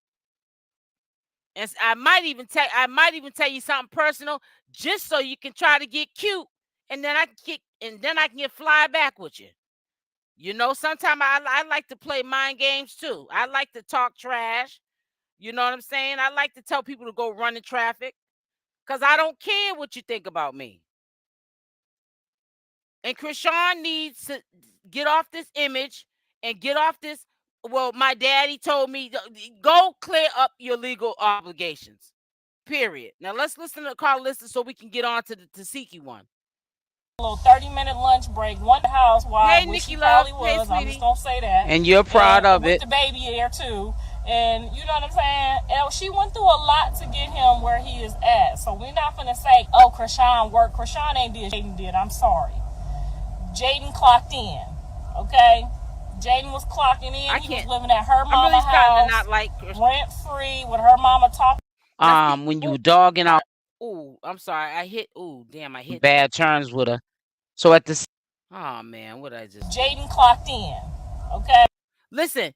And I might even tell you something personal, just so you can try to get cute, and then I can get fly back with you. You know, sometimes I like to play mind games too. I like to talk trash. You know what I'm saying? I like to tell people to go run in traffic, because I don't care what you think about me. And Chrisean needs to get off this image and get off this. Well, my daddy told me, go clear up your legal obligations. Period. Now let's listen to Carlissa so we can get on to the Tasiki one. A little 30-minute lunch break. One house while Hey, I wish Nikki she Love. probably Hey, was. I'm sweetie. just gonna say that. And you're proud of with it. the baby there too. And you know what I'm saying? And she went through a lot to get him where he is at. So we're not gonna say, oh, Chrisean worked. Chrisean ain't did. Jaidyn did. I'm sorry. Jaidyn clocked in. Okay? Jaidyn was clocking in. I He was can't. living at her I'm mama really starting to house, not like. rent free, with her mama talking. Now see, When you dogging out ooh, I'm sorry. I hit. Ooh, damn, I hit. bad terms with her. So at the Oh man, what I just. Jaidyn clocked in. Okay? Listen,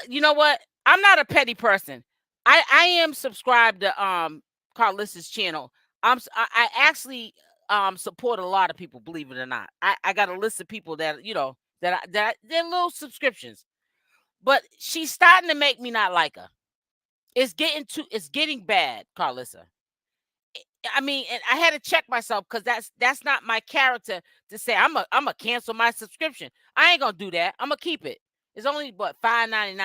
you know what? I'm not a petty person. I am subscribed to Carlissa's channel. I actually support a lot of people, believe it or not. I got a list of people that that they're little subscriptions. But she's starting to make me not like her. It's getting bad, Carlissa. I mean, and I had to check myself because that's not my character to say I'm a cancel my subscription. I ain't gonna do that. I'm gonna keep it. It's only what $5.99.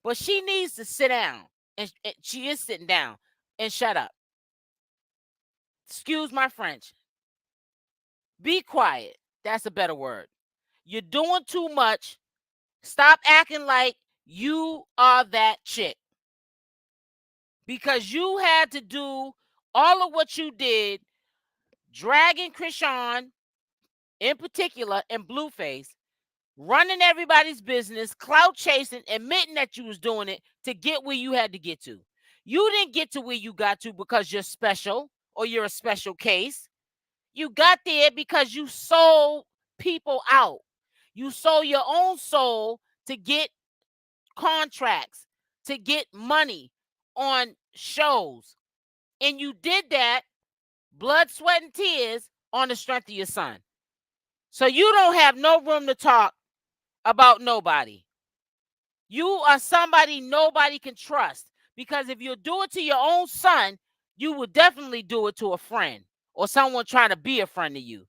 But she needs to sit down, and she is sitting down, and shut up. Excuse my French. Be quiet. That's a better word. You're doing too much. Stop acting like you are that chick. Because you had to do all of what you did, dragging Chrisean in particular and Blueface, running everybody's business, clout chasing, admitting that you was doing it to get where you had to get to. You didn't get to where you got to because you're special or you're a special case. You got there because you sold people out. You sold your own soul to get contracts, to get money on shows. And you did that blood, sweat, and tears on the strength of your son. So you don't have no room to talk about nobody. You are somebody nobody can trust. Because if you do it to your own son, you will definitely do it to a friend or someone trying to be a friend to you.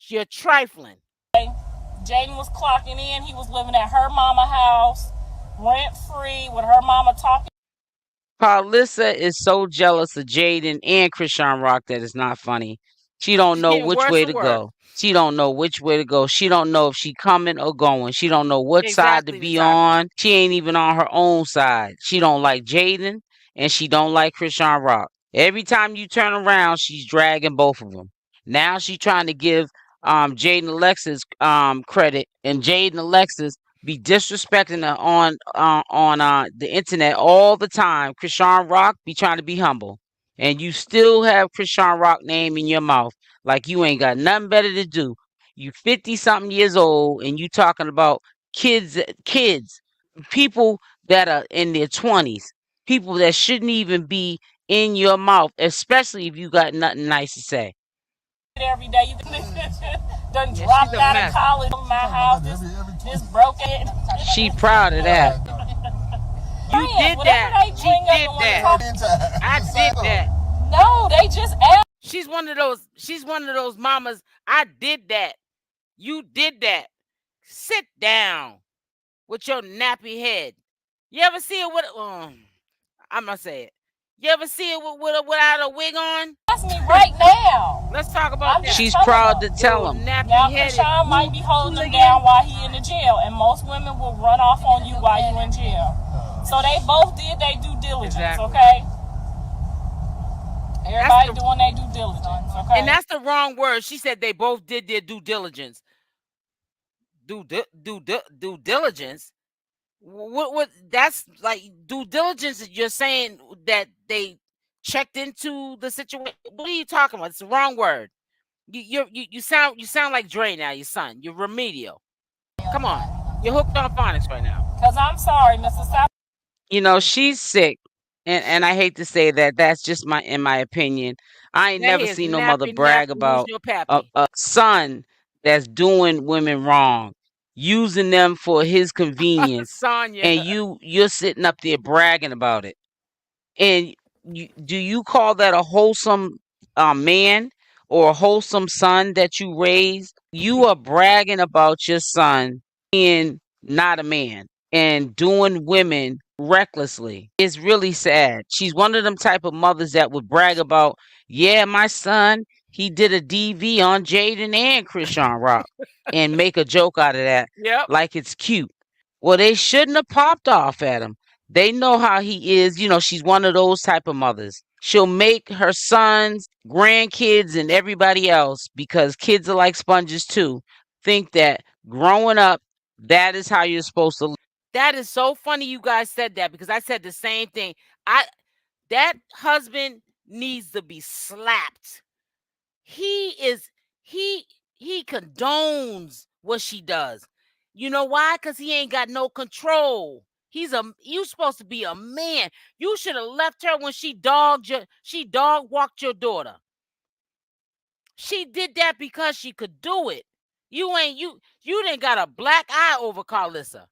You're trifling. Jaidyn was clocking in. He was living at her mama house, rent free, with her mama talking. Carlissa is so jealous of Jaidyn and Chrisean Rock that it's not funny. She don't It's know getting which worse way and to worse. go. She don't know which way to go. She don't know if she coming or going. She don't know what side to Exactly, be exactly. on. She ain't even on her own side. She don't like Jaidyn and she don't like Chrisean Rock. Every time you turn around, she's dragging both of them. Now she's trying to give Jaidyn Alexis credit, and Jaidyn Alexis be disrespecting her on the internet all the time. Chrisean Rock be trying to be humble, and you still have Chrisean Rock name in your mouth like you ain't got nothing better to do. You 50 something years old, and you talking about kids, people that are in their 20s, people that shouldn't even be in your mouth, especially if you got nothing nice to say. Every day. You done Yeah, dropped she's a out of mess. college. My house, this broke it. She proud of that. You did that. She did that. I did that. No, they just asked. She's one of those mamas. I did that. You did that. Sit down with your nappy head. You ever see it with I'm gonna say it. You ever see it without a wig on? Ask me right now. Let's talk about that. She's proud to tell Your him. nappy Now, headed Chrisean might be holding him down while he in the jail, and most women will run off on you while you in jail. So they both did their due diligence, Exactly. okay? Everybody doing their due diligence, okay? And that's the wrong word. She said they both did their due diligence. Due diligence? What that's like due diligence. You're saying that they checked into the situation. What are you talking about? It's the wrong word. You sound like Dre now, your son. You're remedial. Come on. You're hooked on phonics right now. Because I'm sorry, Mr. South. You know, she's sick. And I hate to say that. That's just in my opinion. I ain't never seen no mother brag about a son that's doing women wrong, using them for his convenience, Sonya. and you're sitting up there bragging about it. And do you call that a wholesome man or a wholesome son that you raised? You are bragging about your son being not a man and doing women recklessly. It's really sad. She's one of them type of mothers that would brag about, yeah, my son, he did a DV on Jaidyn and Chrisean Rock and make a joke out of that. Yep. Like it's cute. Well, they shouldn't have popped off at him. They know how he is. She's one of those type of mothers. She'll make her sons, grandkids, and everybody else, because kids are like sponges too, think that growing up, that is how you're supposed to live. That is so funny you guys said that, because I said the same thing. That husband needs to be slapped. He is he condones what she does. You know why? Because he ain't got no control. You supposed to be a man. You should have left her when she dog walked your daughter. She did that because she could do it. You didn't got a black eye over Carlissa.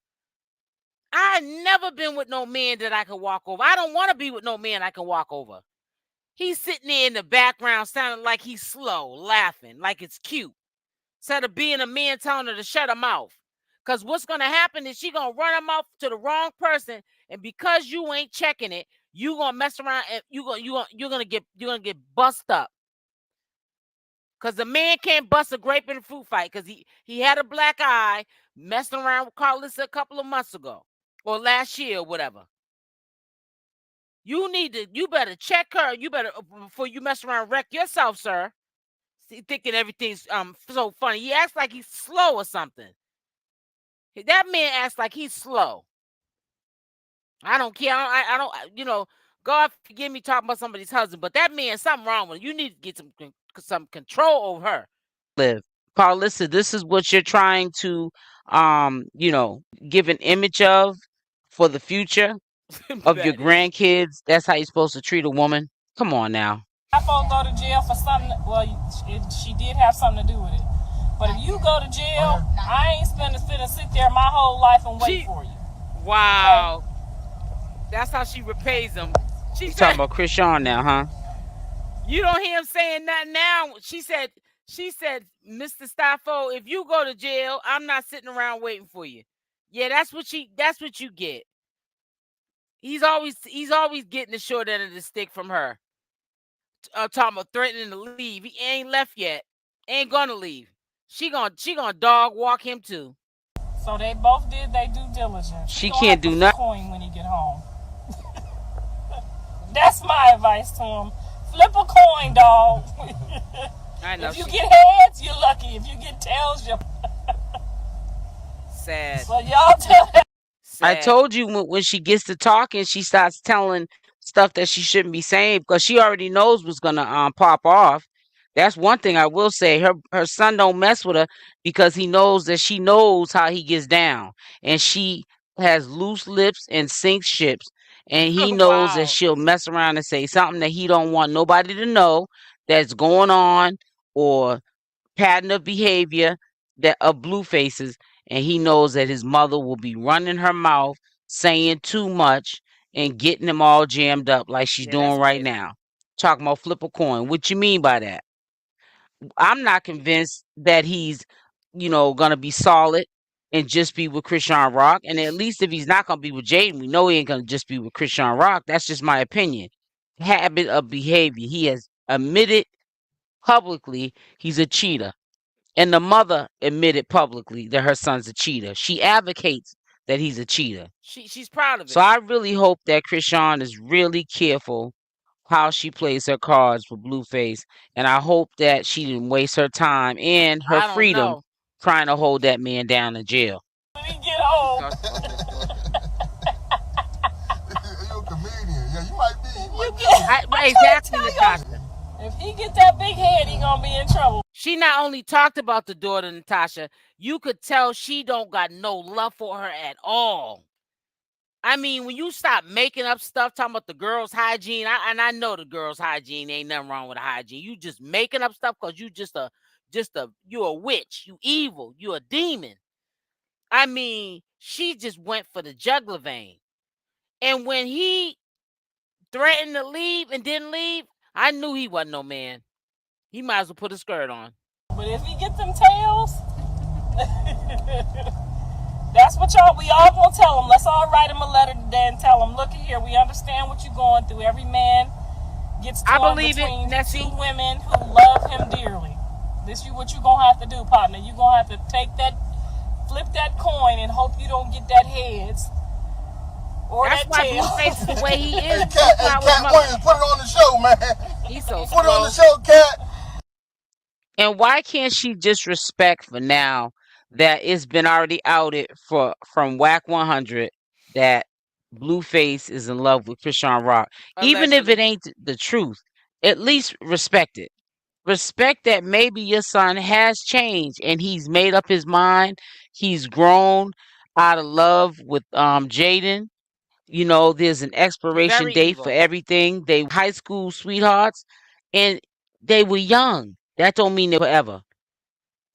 I never been with no man that I can walk over. I don't want to be with no man I can walk over. He's sitting there in the background sounding like he's slow, laughing, like it's cute. Instead of being a man telling her to shut her mouth. Because what's going to happen is she going to run her mouth to the wrong person. And because you ain't checking it, you going to mess around and you're going to get bust up. Because the man can't bust a grape in a fruit fight, because he had a black eye messing around with Carlissa a couple of months ago or last year or whatever. You better check her. You better, before you mess around and wreck yourself, sir. See, thinking everything's so funny. He acts like he's slow or something. That man acts like he's slow. I don't care. I don't. God forgive me talking about somebody's husband, but that man, something wrong with him. You need to get some control over her. Live. Carlissa, this is what you're trying to give an image of for the future of your grandkids. That's how you're supposed to treat a woman. Come on now. I supposed to go to jail for something. Well, she did have something to do with it. But if you go to jail, I ain't finna sit there my whole life and wait for you. Wow. Okay. That's how she repays him. She's talking about Chrisean now, huh? You don't hear him saying nothing now. She said, Mr. Staffo, if you go to jail, I'm not sitting around waiting for you. Yeah, that's what you get. He's always getting the short end of the stick from her. Talking about threatening to leave. He ain't left yet. Ain't gonna leave. She gonna dog walk him too. So they both did their due diligence. She can't do nothing. Coin when he get home. That's my advice to him. Flip a coin, dog. I know. If you get heads, you're lucky. If you get tails, you're sad. So y'all tell her. I told you when she gets to talking, she starts telling stuff that she shouldn't be saying, because she already knows what's gonna pop off. That's one thing I will say. Her son don't mess with her, because he knows that she knows how he gets down, and she has loose lips and sinks ships, and he knows that she'll mess around and say something that he don't want nobody to know that's going on, or pattern of behavior that of Blueface's, and he knows that his mother will be running her mouth, saying too much, and getting them all jammed up like she's doing right now. Talking about flip a coin. What you mean by that? I'm not convinced that he's, gonna be solid and just be with Chrisean Rock. And at least if he's not gonna be with Jaidyn, we know he ain't gonna just be with Chrisean Rock. That's just my opinion. Habit of behavior. He has admitted publicly he's a cheater. And the mother admitted publicly that her son's a cheater. She advocates that he's a cheater. She's proud of it. So I really hope that Chrisean is really careful how she plays her cards with Blueface. And I hope that she didn't waste her time and her freedom trying to hold that man down in jail. Let me get home. You're a comedian. Yeah, you might be. Exactly, Natasha. If he get that big head, he gonna be in trouble. She not only talked about the daughter, Natasha, you could tell she don't got no love for her at all. I mean, when you stop making up stuff, talking about the girl's hygiene, I know the girl's hygiene, ain't nothing wrong with the hygiene. You just making up stuff because you you a witch, you evil, you a demon. I mean, she just went for the jugular vein. And when he threatened to leave and didn't leave, I knew he wasn't no man. He might as well put a skirt on. But if he get them tails, that's what we all gonna tell him. Let's all write him a letter today and tell him, look here, we understand what you're going through. Every man gets torn between two women who love him dearly. This is what you're gonna have to do, partner. You're gonna have to flip that coin and hope you don't get that heads. Or That's that why tail. Blueface is the way he Hey, is. Cat, Blueface was Cat mother. Williams, put it on the show, man. He's so Put it on the slow. show, Cat. And why can't she just respect for now that it's been already outed for from Wack 100 that Blueface is in love with Chrisean Rock? Even if it Allegedly. ain't the truth, at least respect it. Respect that maybe your son has changed and he's made up his mind. He's grown out of love with Jaidyn. You know, there's an expiration Very date for evil. everything. They high school sweethearts and they were young. That don't mean they forever.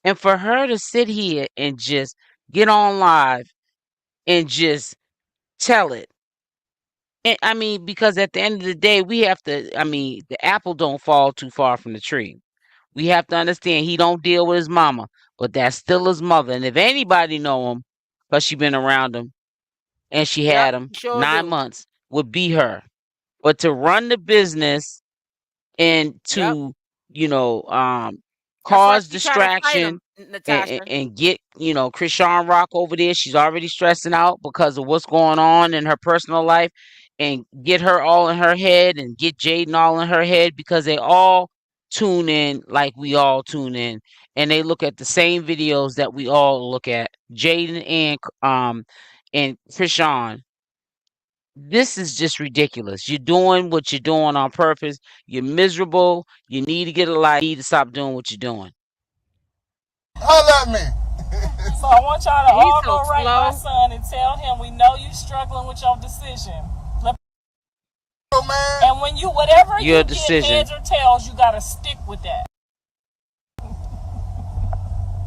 And for her to sit here and just get on live and just tell it. And, I mean, because at the end of the day, we have to, I mean, the apple don't fall too far from the tree. We have to understand he don't deal with his mama, but that's still his mother. And if anybody know him, because she been around him and she Yep, had him sure 9 months, do. would be her. But to run the business and Yep. to you know That's why cause she tried to fight distraction him, Natasha. and get Chrisean Rock over there. She's already stressing out because of what's going on in her personal life, and get her all in her head and get Jaidyn all in her head because they all tune in like we all tune in, and they look at the same videos that we all look at. Jaidyn and Chrisean, this is just ridiculous. You're doing what you're doing on purpose. You're miserable. You need to get a life. You need to stop doing what you're doing. Holla at me. So I want y'all to He's all so go write my slow. son and tell him we know you struggling with your decision. Man. And when you, whatever Your you get, decision. heads or tails, you gotta stick with that.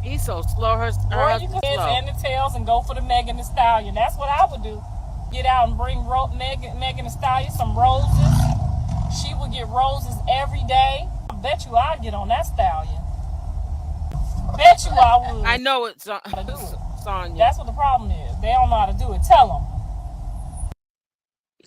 He's so slow. Her Or you can husband's heads slow. and the tails and go for the Megan Thee Stallion. That's what I would do. Get out and bring Megan Thee Stallion some roses. She would get roses every day. I bet you I'd get on that stallion. Bet you I would. I know it's Do it. Sonya. That's what the problem is. They don't know how to do it. Tell them.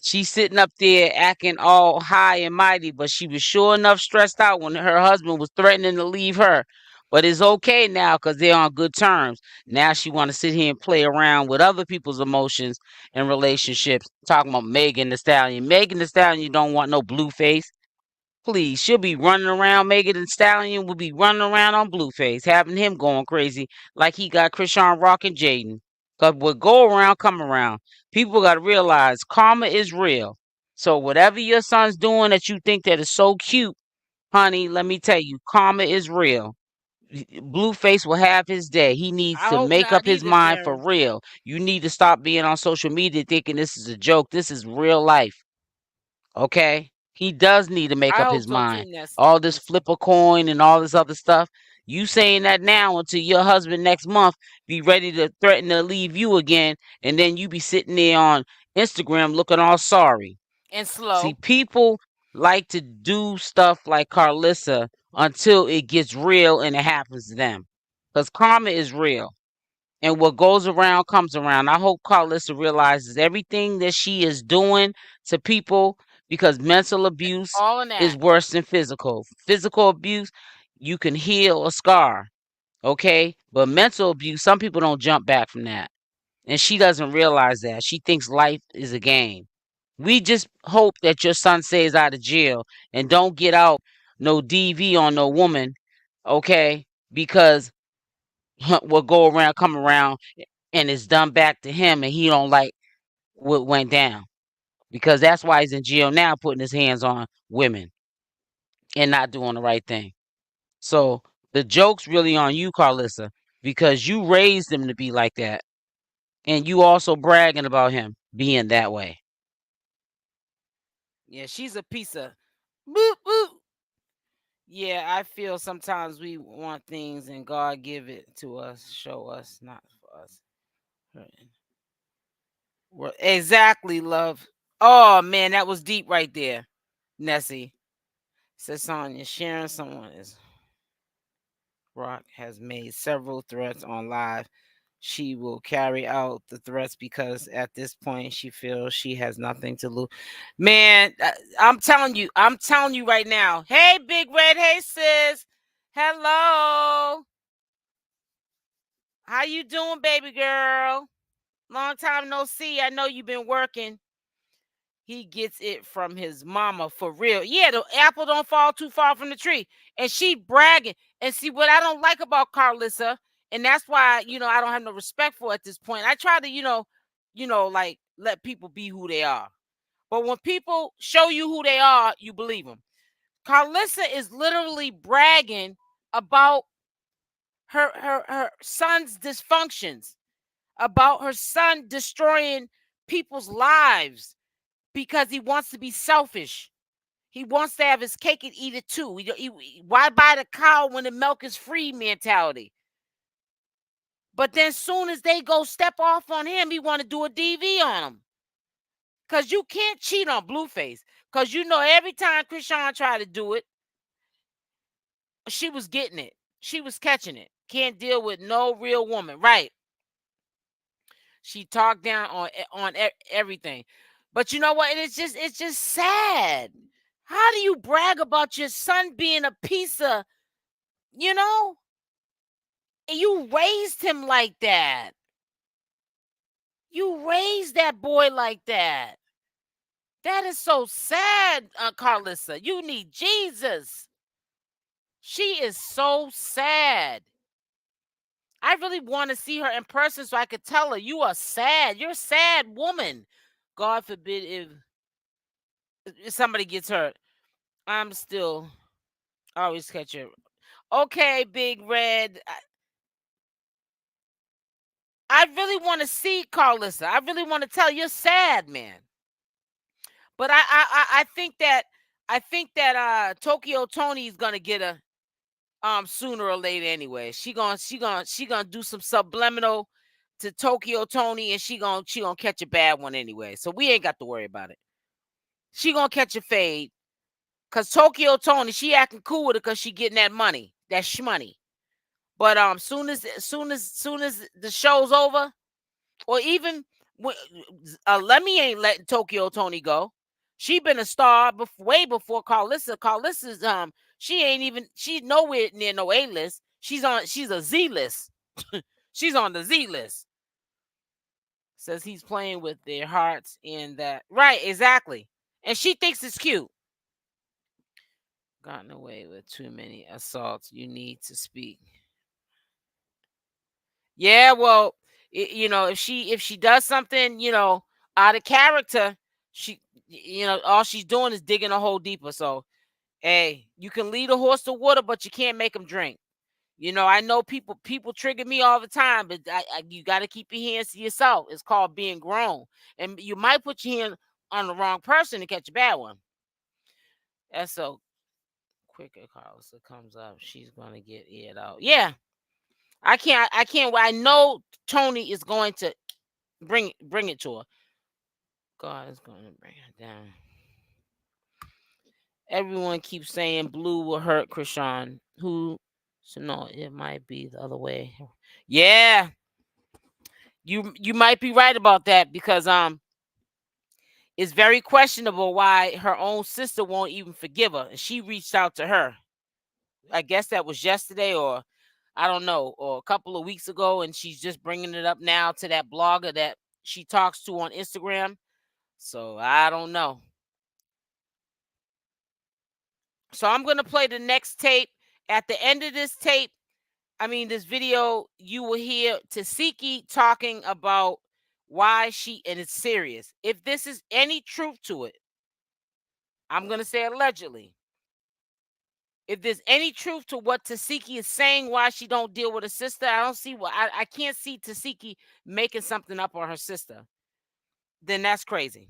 She's sitting up there acting all high and mighty, but she was sure enough stressed out when her husband was threatening to leave her. But it's okay now because they're on good terms. Now she want to sit here and play around with other people's emotions and relationships. Talking about Megan Thee Stallion. Megan Thee Stallion, you don't want no Blueface. Please, she'll be running around. Megan Thee Stallion will be running around on Blueface, having him going crazy like he got Chrisean Rock and Jaidyn. Because what go around, come around. People got to realize karma is real. So whatever your son's doing that you think that is so cute, honey, let me tell you, karma is real. Blueface will have his day. He needs I to hope make up not his either, mind for Sharon. real. You need to stop being on social media thinking this is a joke. This is real life. Okay? He does need to make I up hope his so too, mind. All this Nessie. flip a coin and all this other stuff. You saying that now until your husband next month be ready to threaten to leave you again, and then you be sitting there on Instagram looking all sorry. And See, slow. people like to do stuff like Carlissa until it gets real and it happens to them. Because karma is real. And what goes around comes around. I hope Carlissa realizes everything that she is doing to people, because mental abuse All in is that. worse than physical. Physical abuse, you can heal a scar, okay? But mental abuse, some people don't jump back from that. And she doesn't realize that. She thinks life is a game. We just hope that your son stays out of jail and don't get out no DV on no woman, okay? Because what go around come around, and it's done back to him, and he don't like what went down, because that's why he's in jail now, putting his hands on women and not doing the right thing. So the joke's really on you, Carlissa, because you raised him to be like that, and you also bragging about him being that way. Yeah, she's a piece of boop boop. Yeah, I feel sometimes we want things and God give it to us, show us, not for us. Right. Well, exactly, love. Oh man, that was deep right there, Nessie. Says Sonya, sharing someone is Rock has made several threats on live. She will carry out the threats because at this point she feels she has nothing to lose. Man, I'm telling you right now. Hey, Big Red. Hey, sis. Hello. How you doing, baby girl? Long time no see. I know you've been working. he gets it from his mama for real. Yeah, the apple don't fall too far from the tree. And she bragging. And see what I don't like about Carlissa, and that's why, I don't have no respect for at this point. I try to, like let people be who they are. But when people show you who they are, you believe them. Carlissa is literally bragging about her son's dysfunctions, about her son destroying people's lives because he wants to be selfish. He wants to have his cake and eat it too. Why buy the cow when the milk is free mentality? But then soon as they go step off on him, he want to do a DV on him. Because you can't cheat on Blueface. Because every time Chrisean tried to do it, she was getting it. She was catching it. Can't deal with no real woman. Right. She talked down on everything. But you know what? It's just sad. How do you brag about your son being a piece of, and you raised him like that? You raised that boy like that. That is so sad, Carlissa. You need Jesus. She is so sad. I really want to see her in person so I could tell her, you are sad. You're a sad woman. God forbid if somebody gets hurt. I'm still always catch it. Okay, Big Red. I really want to see Carlissa. I really want to tell you, you're sad, man. But I think that Tokyo Tony is gonna get a sooner or later anyway. She gonna do some subliminal to Tokyo Tony, and she gonna catch a bad one anyway. So we ain't got to worry about it. She gonna catch a fade. Cause Tokyo Tony, she acting cool with it because she getting that money, that shmoney. But soon as the show's over, or even Lemmy ain't letting Tokyo Tony go. She been a star way before Carlissa. Carlissa's she's nowhere near no A list. She's a Z list. She's on the Z list. Says he's playing with their hearts in that. Right, exactly. And she thinks it's cute. Gotten away with too many assaults. You need to speak. Yeah, well, if she does something, out of character, she, all she's doing is digging a hole deeper. So, hey, you can lead a horse to water, but you can't make him drink. I know people trigger me all the time, but you got to keep your hands to yourself. It's called being grown, and you might put your hand on the wrong person to catch a bad one. That's so quicker, Carlos. It comes up, she's gonna get it out. Yeah, I can't. I know Tony is going to bring it to her. God is going to bring her down. Everyone keeps saying Blue will hurt Chrisean. So no, it might be the other way. Yeah, you might be right about that because it's very questionable why her own sister won't even forgive her, and she reached out to her. I guess that was yesterday, or I don't know, or a couple of weeks ago, and she's just bringing it up now to that blogger that she talks to on Instagram. So I don't know. So I'm going to play the next tape. At the end of this tape, this video, you will hear Tasiki talking about why and it's serious. If this is any truth to it, I'm going to say allegedly. If there's any truth to what Tasiki is saying, why she don't deal with her sister, I don't see what I can't see Tasiki making something up on her sister. Then that's crazy.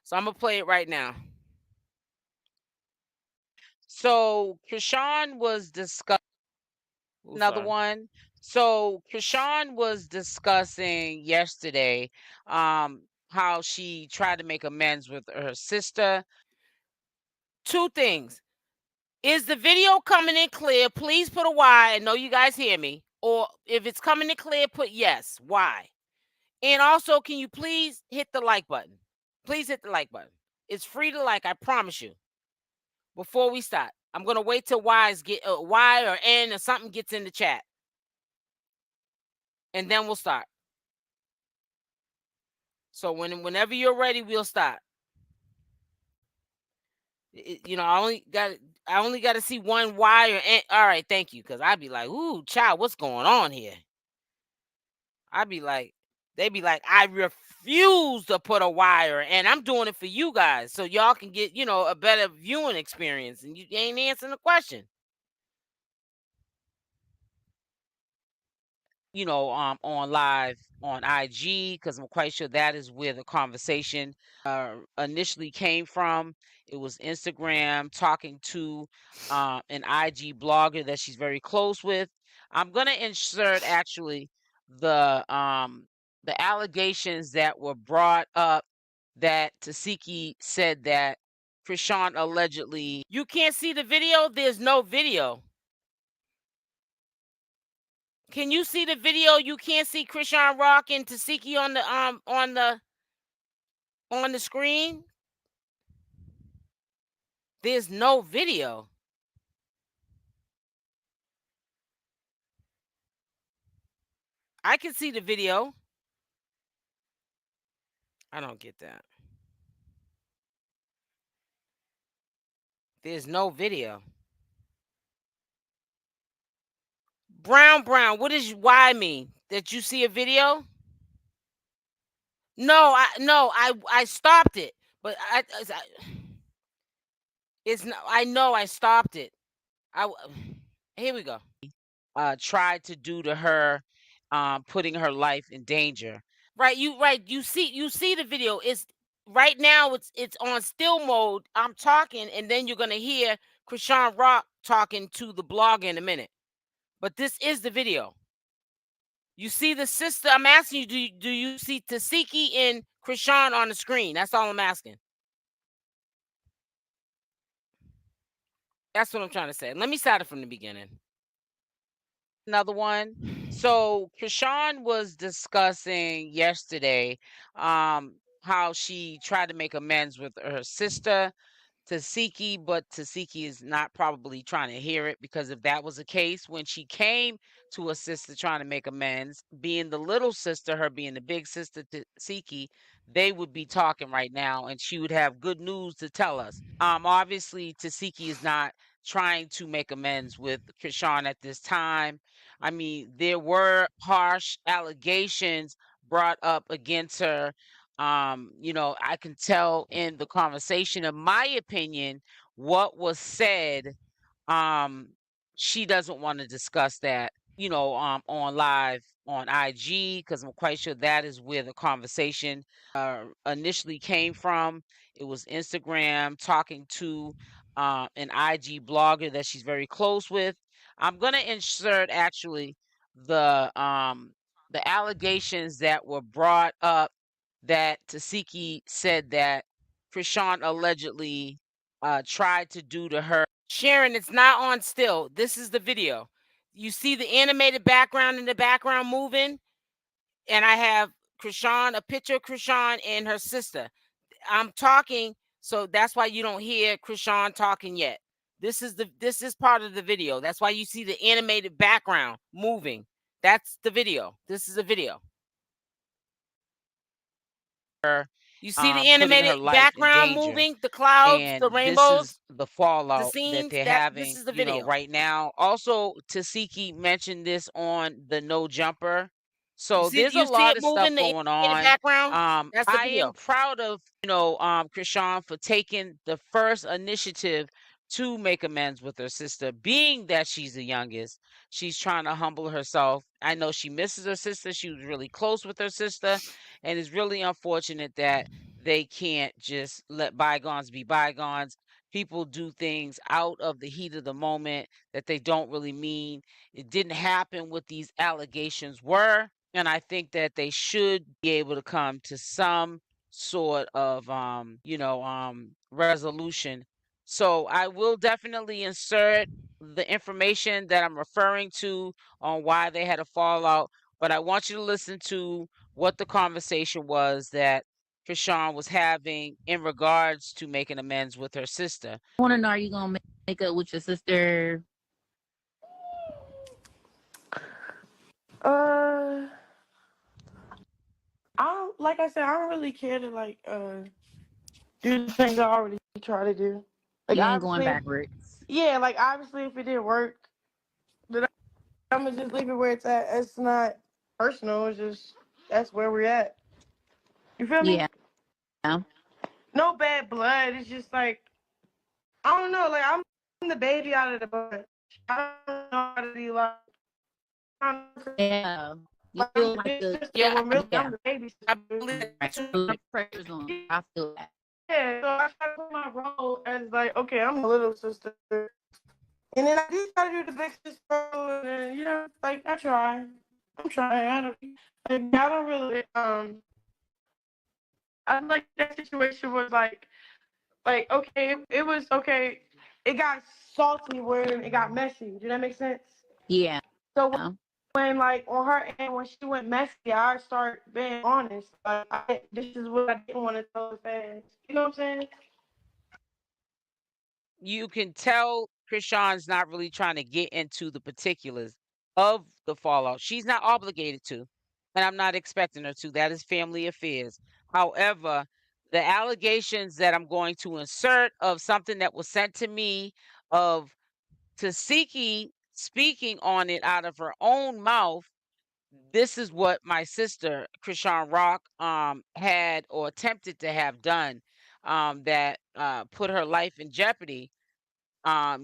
So I'm gonna play it right now. So Chrisean was discussing another one. So Chrisean was discussing yesterday how she tried to make amends with her sister. Two things. Is the video coming in clear? Please put a Y. I know you guys hear me. Or if it's coming in clear, put yes. Why? And also, can you please hit the like button? Please hit the like button. It's free to like, I promise you. Before we start, I'm gonna wait till Y's get Y or N or something gets in the chat, and then we'll start. So whenever you're ready, we'll stop. I only got to see one wire. And all right, thank you, because I'd be like, ooh, child, what's going on here? I'd be like, they'd be like, I refuse to put a wire, and I'm doing it for you guys, so y'all can get a better viewing experience, and you ain't answering the question. On live on IG, because I'm quite sure that is where the conversation initially came from. It was Instagram talking to an IG blogger that she's very close with. I'm gonna insert actually the allegations that were brought up that Tasiki said that Chrisean allegedly. You can't see the video. There's no video. Can you see the video? You can't see Chrisean Rock and Tasiki on the screen. There's no video. I can see the video. I don't get that. There's no video. Brown, what does why mean? That you see a video? No, I stopped it, but it's not. I know I stopped it. Here we go. Tried to do to her, putting her life in danger. Right, you see the video. It's right now. It's on still mode. I'm talking, and then you're gonna hear Chrisean Rock talking to the blogger in a minute. But this is the video. You see the sister. I'm asking you, do you see Tasiki and Chrisean on the screen? That's all I'm asking. That's what I'm trying to say. Let me start it from the beginning. Another one. So Chrisean was discussing yesterday how she tried to make amends with her sister Tasiki, but Tasiki is not probably trying to hear it, because if that was the case, when she came to her sister trying to make amends, being the little sister, her being the big sister Tasiki, they would be talking right now and she would have good news to tell us. Obviously Tasiki is not trying to make amends with Chrisean at this time. I mean, there were harsh allegations brought up against her. I can tell in the conversation, in my opinion, what was said, she doesn't want to discuss that, on live on IG, because I'm quite sure that is where the conversation initially came from. It was Instagram talking to an IG blogger that she's very close with. I'm gonna insert actually the allegations that were brought up that Tasiki said that Chrisean allegedly tried to do to her. Sharon, it's not on still. This is the video. You see the animated background in the background moving, and I have a picture of Chrisean and her sister. I'm talking, so that's why you don't hear Chrisean talking yet. This is part of the video. That's why you see the animated background moving. That's the video. This is a video. You see the animated background moving, the clouds, and the rainbows. This is the fallout the scenes, that they're this having, is the video. right now. Also, Tasiki mentioned this on the No Jumper. So there's a you see lot it of stuff moving, going the on. background. That's the I video. am proud of Chrisean for taking the first initiative to make amends with her sister, being that she's the youngest. She's trying to humble herself. I know she misses her sister. She was really close with her sister, and it's really unfortunate that they can't just let bygones be bygones. People do things out of the heat of the moment that they don't really mean. It didn't happen what these allegations were. And I think that they should be able to come to some sort of resolution. So I will definitely insert the information that I'm referring to on why they had a fallout, but I want you to listen to what the conversation was that Chrisean was having in regards to making amends with her sister. I want to know, are you gonna make up with your sister? Uh, like I said, I don't really care to do the things I already try to do. Like You ain't going obviously, backwards. yeah, like obviously if it didn't work, then I'm gonna just leave it where it's at. It's not personal. It's just that's where we're at. You feel me? Yeah. No bad blood. It's just like I don't know. Like I'm the baby out of the bunch. I don't know how to be Yeah. You like I'm feel the like big the sister when really yeah. I'm the baby I sister. believe that Right. too. A lot of pressure's on. I feel that. Yeah, so I try to put my role as like, okay, I'm the little sister, and then I do try to do the big sister role, and then like I try. I'm trying. I don't really I like that situation was like okay, it was okay. It got salty when it got messy. Do that make sense? Yeah. So when like on her end when she went messy, I start being honest. Like this is what I didn't want to tell the fans. You know what I'm saying? You can tell Chrisean's not really trying to get into the particulars of the fallout. She's not obligated to, and I'm not expecting her to. That is family affairs. However, the allegations that I'm going to insert of something that was sent to me of Tasiki speaking on it out of her own mouth, this is what my sister Chrisean Rock had or attempted to have done, that put her life in jeopardy.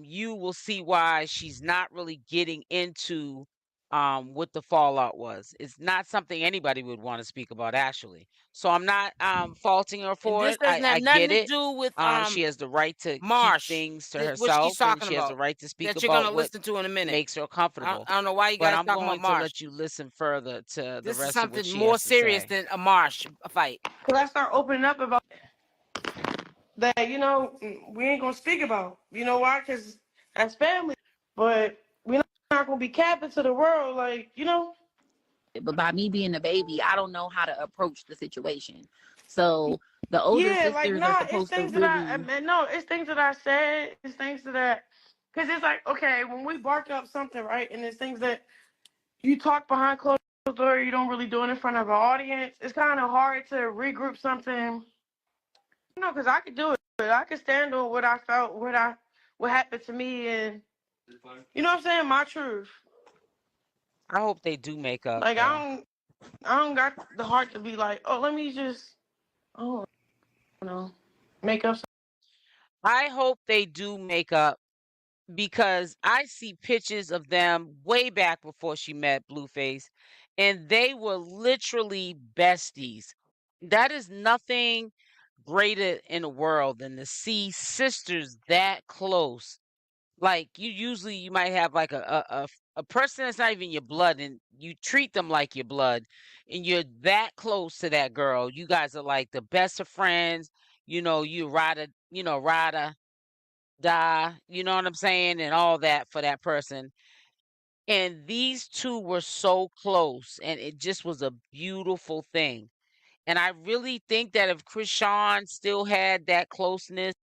You will see why she's not really getting into what the fallout was. It's not something anybody would want to speak about, actually. So I'm not faulting her And for this it. doesn't have I nothing get to it. do with She has the right to keep Marsh, things to what she's herself, and talking she has about the right to speak that you're gonna about what listen to in a minute. makes her comfortable. I don't know why you But guys I'm talking about going to Marsh. let you listen further to the This is rest of what something she more has to serious say. than a Marsh fight. Cause I start opening up about that, we ain't gonna speak about. You know why? Cause that's family. But we're not gonna be capping to the world, But by me being a baby, I don't know how to approach the situation. So the older Yeah, like sisters are nah, it's supposed to things that I really mean, no, it's things that I said, it's things that cause it's like, okay, when we bark up something, right? And it's things that you talk behind closed door, you don't really do it in front of an audience. It's kind of hard to regroup something. Cause I could do it. I could stand on what I felt, what happened to me, and you know what I'm saying, my truth. I hope they do make up, Like though. I don't got the heart to be like, oh, let me just, oh, no, make up. I hope they do make up, because I see pictures of them way back before she met Blueface, and they were literally besties. That is nothing greater in the world than to see sisters that close. Like, you might have like a person that's not even your blood, and you treat them like your blood, and you're that close to that girl. You guys are like the best of friends. You ride or die, you know what I'm saying, and all that for that person. And these two were so close, and it just was a beautiful thing. And I really think that if Chrisean still had that closeness.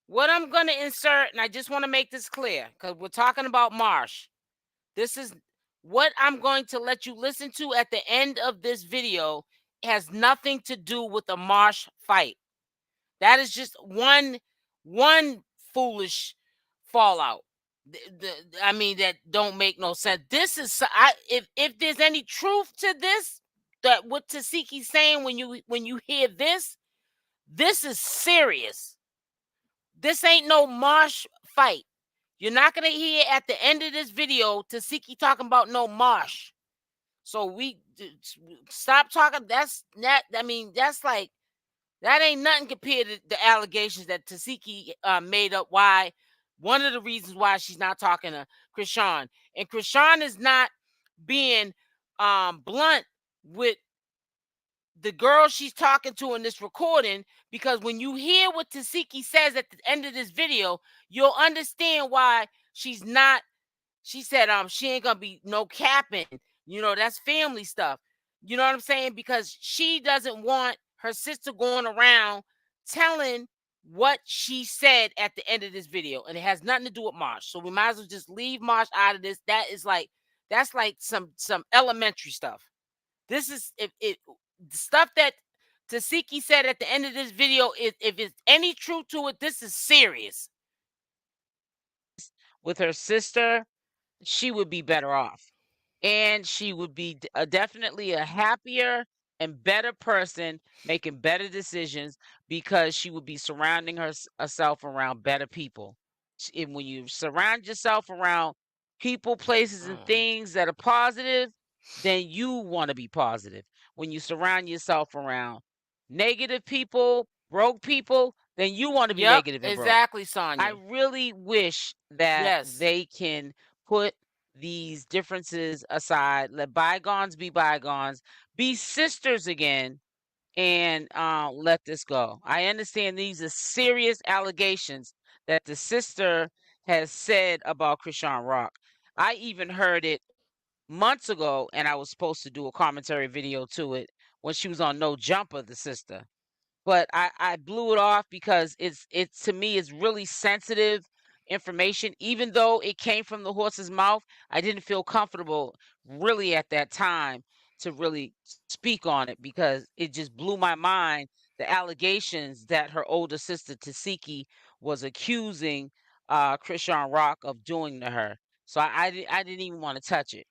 What I'm gonna insert, and I just want to make this clear, because we're talking about Marsh. This is what I'm going to let you listen to at the end of this video. It has nothing to do with the Marsh fight. That is just one foolish fallout. I mean, that don't make no sense. This is if there's any truth to this, that what Tasiki's saying when you hear this is serious. This ain't no Marsh fight. You're not gonna hear at the end of this video Tasiki talking about no Marsh. So we stop talking. That's that. I mean, that's like that ain't nothing compared to the allegations that Tasiki made up. Why? One of the reasons why she's not talking to Chrisean, and Chrisean is not being blunt with the girl she's talking to in this recording, because when you hear what Tasiki says at the end of this video, you'll understand why she's not. She said she ain't gonna be no capping. That's family stuff. You know what I'm saying? Because she doesn't want her sister going around telling what she said at the end of this video, and it has nothing to do with Marsh. So we might as well just leave Marsh out of this. That is like That's like some elementary stuff. This is if it the stuff that Tasiki said at the end of this video. If it's any truth to it, this is serious. With her sister, she would be better off. And she would be definitely a happier and better person, making better decisions, because she would be surrounding herself around better people. And when you surround yourself around people, places, and things that are positive, then you want to be positive. When you surround yourself around negative people, broke people, then you want to be negative and broke. Exactly, Sonya. I really wish that Yes. they can put these differences aside, let bygones be bygones, be sisters again, and let this go. I understand these are serious allegations that the sister has said about Chrisean Rock. I even heard it months ago, and I was supposed to do a commentary video to it when she was on No Jumper, the sister. But I blew it off because it's to me it's really sensitive information. Even though it came from the horse's mouth, I didn't feel comfortable really at that time to really speak on it, because it just blew my mind, the allegations that her older sister Tasiki was accusing Chrisean Rock of doing to her. So I didn't even want to touch it.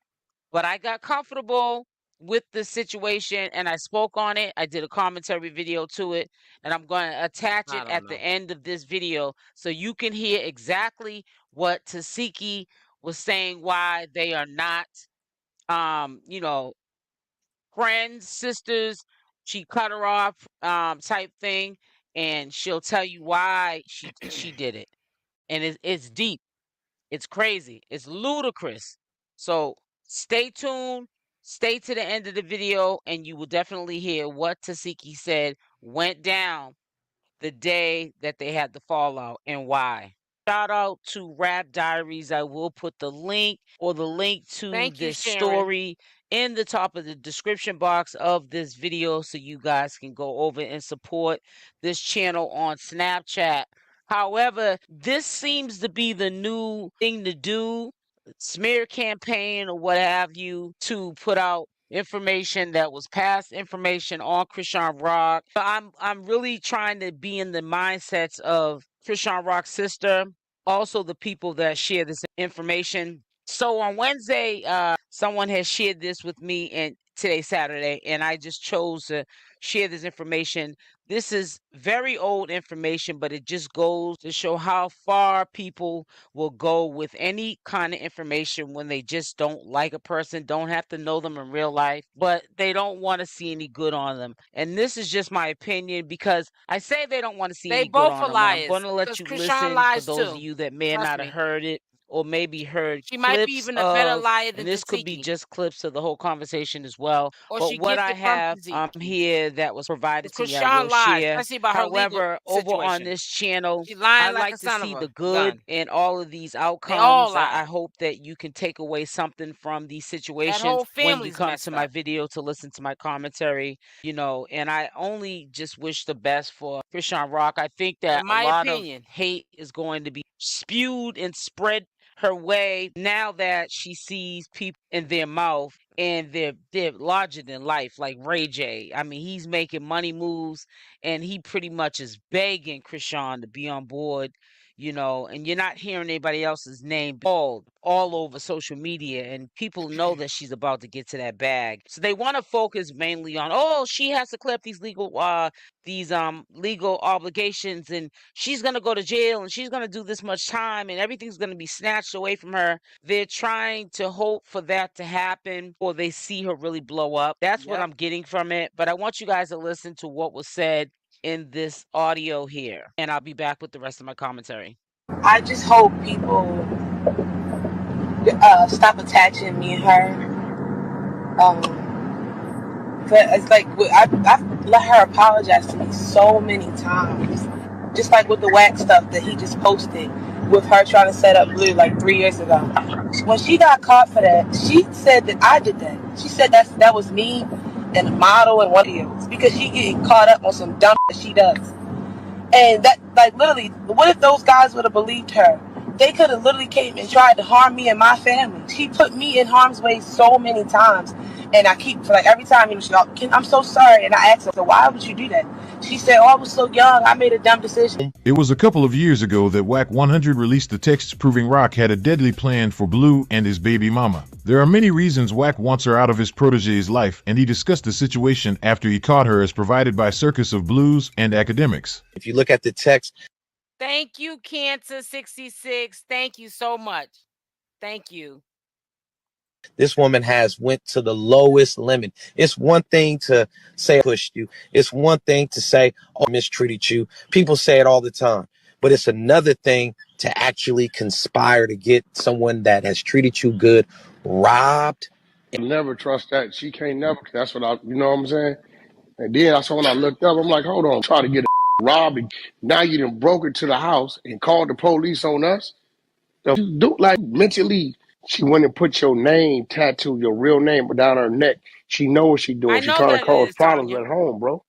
But I got comfortable with the situation and I spoke on it. I did a commentary video to it, and I'm going to attach it at the end of this video so you can hear exactly what Tasiki was saying, why they are not, you know, friends, sisters. She cut her off, type thing, and she'll tell you why she did it. And it's deep. It's crazy. It's ludicrous. So stay tuned. Stay to the end of the video, and you will definitely hear what Tasiki said went down the day that they had the fallout and why. Shout out to Rap Diaries. I will put the link to this story in the top of the description box of this video so you guys can go over and support this channel on Snapchat. However, this seems to be the new thing to do, smear campaign or what have you, to put out information that was past information on Chrisean Rock. I'm really trying to be in the mindsets of Chrisean Rock's sister, also the people that share this information. So on Wednesday, someone has shared this with me, and today's Saturday, and I just chose to share this information. This is very old information, but it just goes to show how far people will go with any kind of information when they just don't like a person, don't have to know them in real life, but they don't want to see any good on them. And this is just my opinion, because I say they don't want to see any good on them. I'm going to let you listen for those of you that may not have heard it, or maybe heard She clips might be even a better liar than and this could be Tasiki. just clips of the whole conversation as well. Or but she what gets I it from have Tasiki. here that was provided to me, I Chrisean will lies, share. especially about her legal However, over on situation. this channel, She lying I like like a to son of see a the good gun. in all of these They all outcomes. I lie. hope that you can take away something from these That situations whole when you family's come messed to my up. video to listen to my commentary, and I only just wish the best for Chrisean Rock. I think that In a my lot of opinion. hate is going to be spewed and spread her way now that she sees people in their mouth and they're larger than life, like Ray J. I mean, he's making money moves, and he pretty much is begging Chrisean to be on board, and you're not hearing anybody else's name all over social media, and people know that she's about to get to that bag. So they want to focus mainly on, oh, she has to clear up these legal obligations, and she's going to go to jail, and she's going to do this much time, and everything's going to be snatched away from her. They're trying to hope for that to happen, or they see her really blow up. That's what I'm getting from it. But I want you guys to listen to what was said in this audio here, and I'll be back with the rest of my commentary. I just hope people stop attaching me and her. But it's like I've let her apologize to me so many times. Just like with the Wack stuff that he just posted with her trying to set up Blue like 3 years ago. When she got caught for that, she said that I did that. She said that was me and the model and one of you. Because she get caught up on some dumb that she does. And that, like, literally, what if those guys would have believed her They could have literally came and tried to harm me and my family. She put me in harm's way so many times. And I keep, for like every time, she I'm so sorry. And I asked her, why would you do that? She said, oh, I was so young. I made a dumb decision. It was a couple of years ago that Wack 100 released the texts proving Rock had a deadly plan for Blue and his baby mama. There are many reasons Wack wants her out of his protege's life, and he discussed the situation after he caught her as provided by Circus of Blues and Academics. If you look at the text. Thank you, Cancer66. Thank you so much. Thank you. This woman has went to the lowest limit. It's one thing to say I pushed you. It's one thing to say, oh, I mistreated you. People say it all the time. But it's another thing to actually conspire to get someone that has treated you good robbed. Never trust that. She can't never. That's what you know what I'm saying? And then that's when I looked up. I'm like, hold on, try to get robbed. Now you done broke into the house and called the police on us. So you do like mentally. She went and put your name tattoo, your real name, down her neck. She knows what she doing. I She know trying to that it cause is, problems Tanya. at home, bro.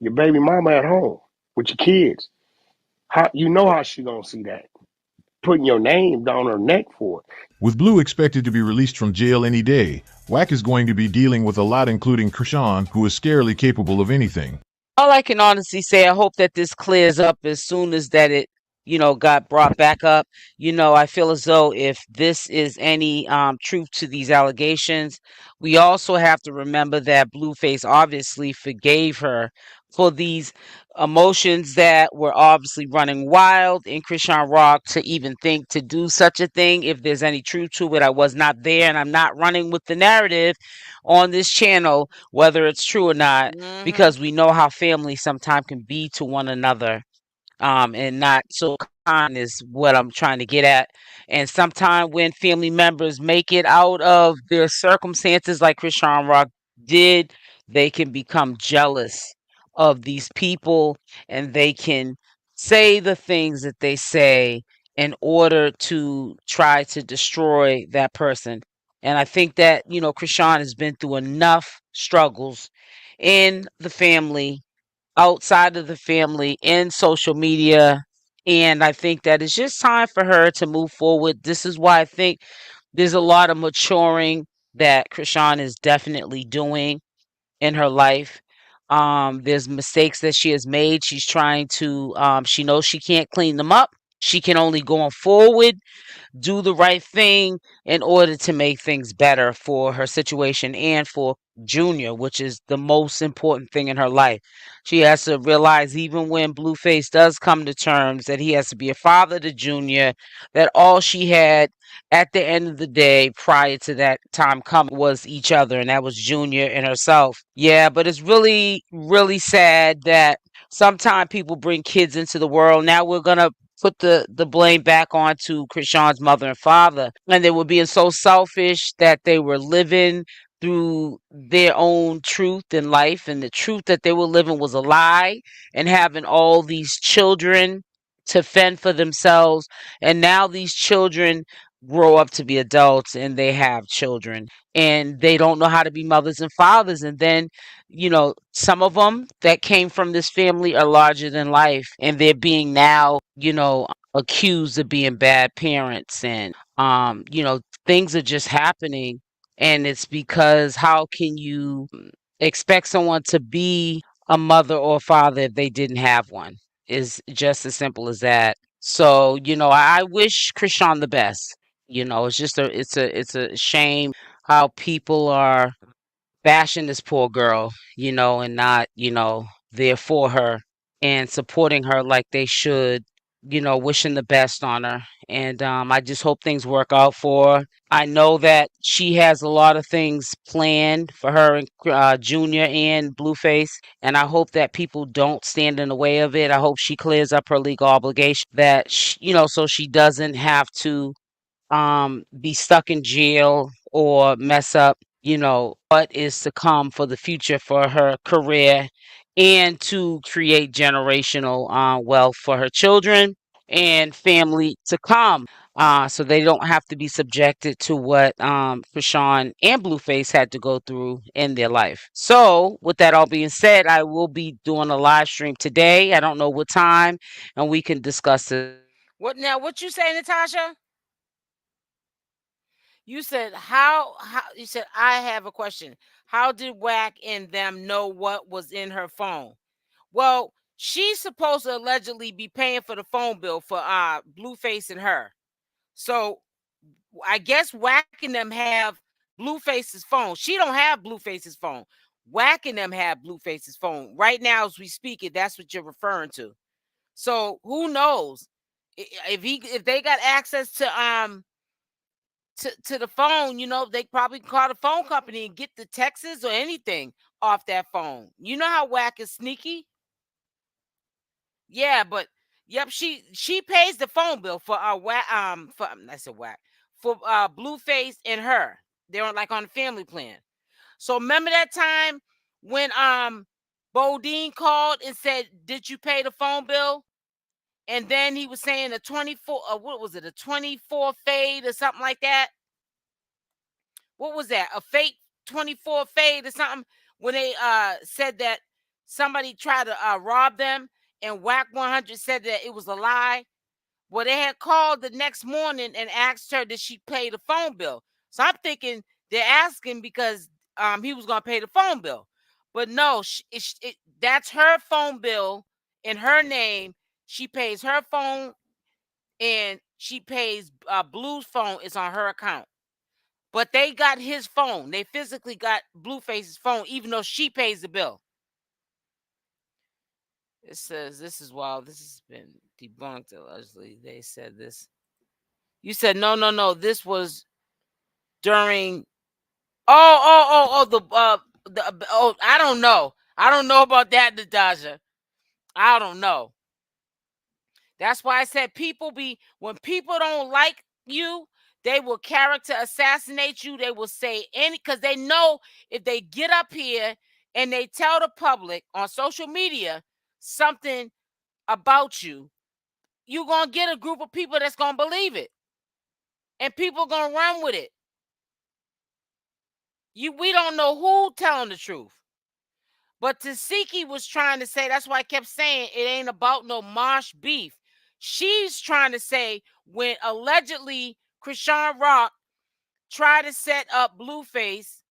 Your baby mama at home with your kids. How you know how she gonna see that? Putting your name down her neck for it. With Blue expected to be released from jail any day, Wack is going to be dealing with a lot, including Chrisean, who is scarily capable of anything. All I can honestly say, I hope that this clears up as soon as that it, got brought back up. I feel as though if this is any truth to these allegations, we also have to remember that Blueface obviously forgave her for these emotions that were obviously running wild in Chrisean Rock to even think to do such a thing. If there's any truth to it, I was not there, and I'm not running with the narrative on this channel, whether it's true or not, because we know how family sometimes can be to one another, and not so kind is what I'm trying to get at. And sometimes when family members make it out of their circumstances, like Chrisean Rock did, they can become jealous of these people, and they can say the things that they say in order to try to destroy that person. And I think that, Chrisean has been through enough struggles in the family, outside of the family, in social media. And I think that it's just time for her to move forward. This is why I think there's a lot of maturing that Chrisean is definitely doing in her life. There's mistakes that she has made. She's trying to, she knows she can't clean them up. She can only go on forward, do the right thing in order to make things better for her situation and for Junior, which is the most important thing in her life. She has to realize, even when Blueface does come to terms that he has to be a father to Junior, that all she had at the end of the day prior to that time coming was each other, and that was Junior and herself. Yeah, but it's really, really sad that sometimes people bring kids into the world. Now we're gonna put the blame back onto Chrisean's mother and father, and they were being so selfish that they were living through their own truth in life, and the truth that they were living was a lie, and having all these children to fend for themselves. And now these children grow up to be adults, and they have children, and they don't know how to be mothers and fathers. And then, some of them that came from this family are larger than life, and they're being now, accused of being bad parents. And things are just happening, and it's because how can you expect someone to be a mother or a father if they didn't have one? Is just as simple as that. So, I wish Chrisean the best. It's just it's a shame how people are bashing this poor girl, and not, there for her and supporting her like they should, wishing the best on her. And I just hope things work out for her. I know that she has a lot of things planned for her and Junior and Blueface, and I hope that people don't stand in the way of it. I hope she clears up her legal obligation, that so she doesn't have to be stuck in jail or mess up, what is to come for the future for her career, and to create generational wealth for her children and family to come. So they don't have to be subjected to what Chrisean and Blueface had to go through in their life. So, with that all being said, I will be doing a live stream today. I don't know what time, and we can discuss it. What now? What you say, Natasha? You said how you said I have a question. How did Wack and them know what was in her phone? Well, she's supposed to allegedly be paying for the phone bill for Blueface and her. So I guess Wack and them have Blueface's phone. She don't have Blueface's phone. Wack and them have Blueface's phone. Right now as we speak it, that's what you're referring to. So who knows? If they got access to the phone, they probably call the phone company and get the texts or anything off that phone. You know how Wack is sneaky? Yeah, but yep, she pays the phone bill for Wack for I said Wack for Blueface and her. They're on the family plan. So remember that time when Bodine called and said, "Did you pay the phone bill?" And then he was saying a 24 what was it, a 24 fade or something like that? What was that? A fake 24 fade or something when they said that somebody tried to rob them and Wack 100 said that it was a lie. Well, they had called the next morning and asked her did she pay the phone bill. So I'm thinking they're asking because he was going to pay the phone bill. But no, that's her phone bill in her name. She pays her phone and she pays Blue's phone. It's on her account. But they got his phone. They physically got Blueface's phone, even though she pays the bill. It says this is wild. This has been debunked allegedly. They said this. You said no. This was during. I don't know. I don't know about that, Natasha. I don't know. That's why I said when people don't like you, they will character assassinate you. They will say because they know if they get up here and they tell the public on social media something about you, you're going to get a group of people that's going to believe it. And people going to run with it. We don't know who telling the truth. But Tasiki was trying to say, that's why I kept saying it ain't about no marsh beef. She's trying to say when allegedly Chrisean Rock tried to set up Blueface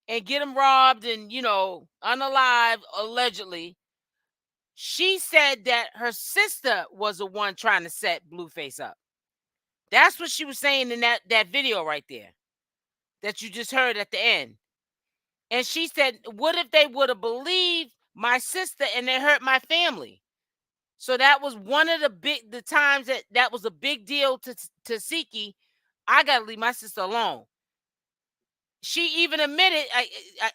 and get him robbed and, unalived, allegedly, she said that her sister was the one trying to set Blueface up. That's what she was saying in that video right there that you just heard at the end. And she said, what if they would have believed my sister and they hurt my family? So that was one of the times that was a big deal to Siki. I got to leave my sister alone. She even admitted,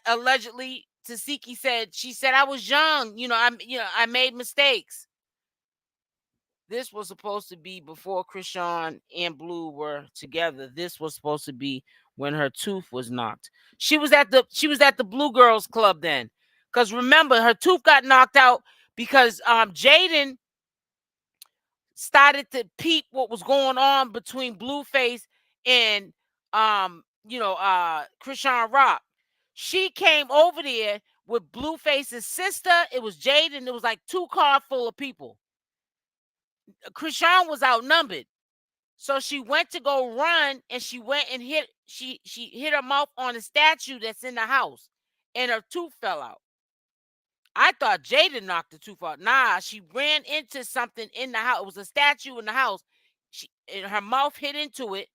allegedly, Tasiki she said I was young. I made mistakes. This was supposed to be before Chrisean and Blue were together. This was supposed to be when her tooth was knocked. She was at the Blue Girls Club then. Because remember, her tooth got knocked out because Jaidyn started to peep what was going on between Blueface and Chrisean Rock. She came over there with Blueface's sister. It was Jaidyn. It was like 2 cars full of people. Chrisean was outnumbered. So she went to go run and she went and she hit her mouth on a statue that's in the house and her tooth fell out. I thought Jaidyn knocked the tooth out. Nah, she ran into something in the house. It was a statue in the house. And her mouth hit into it,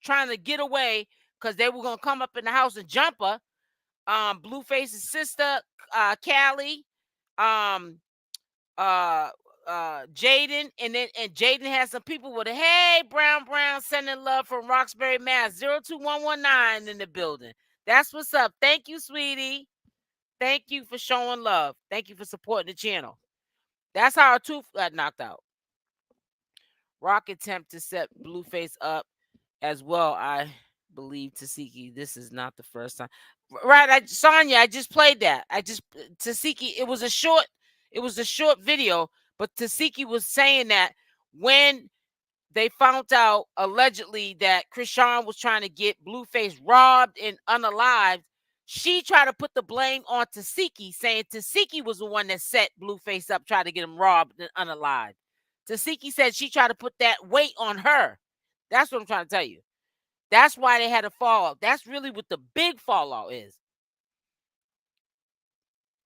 trying to get away because they were gonna come up in the house and jump her. Blueface's sister, Callie, Jaidyn, and Jaidyn has some people with a hey Brown sending love from Roxbury, Mass. 02119 in the building. That's what's up. Thank you, sweetie. Thank you for showing love. Thank you for supporting the channel. That's how her tooth got knocked out. Rock attempt to set Blueface up as well. I believe Tasiki. This is not the first time. Right, Sonya, I just played that. Tasiki, it was a short video, but Tasiki was saying that when they found out allegedly that Chrisean was trying to get Blueface robbed and unalived, she tried to put the blame on Tasiki, saying Tasiki was the one that set Blueface up, tried to get him robbed and unalived. Tasiki said she tried to put that weight on her. That's what I'm trying to tell you. That's why they had a fall off. That's really what the big fall off is.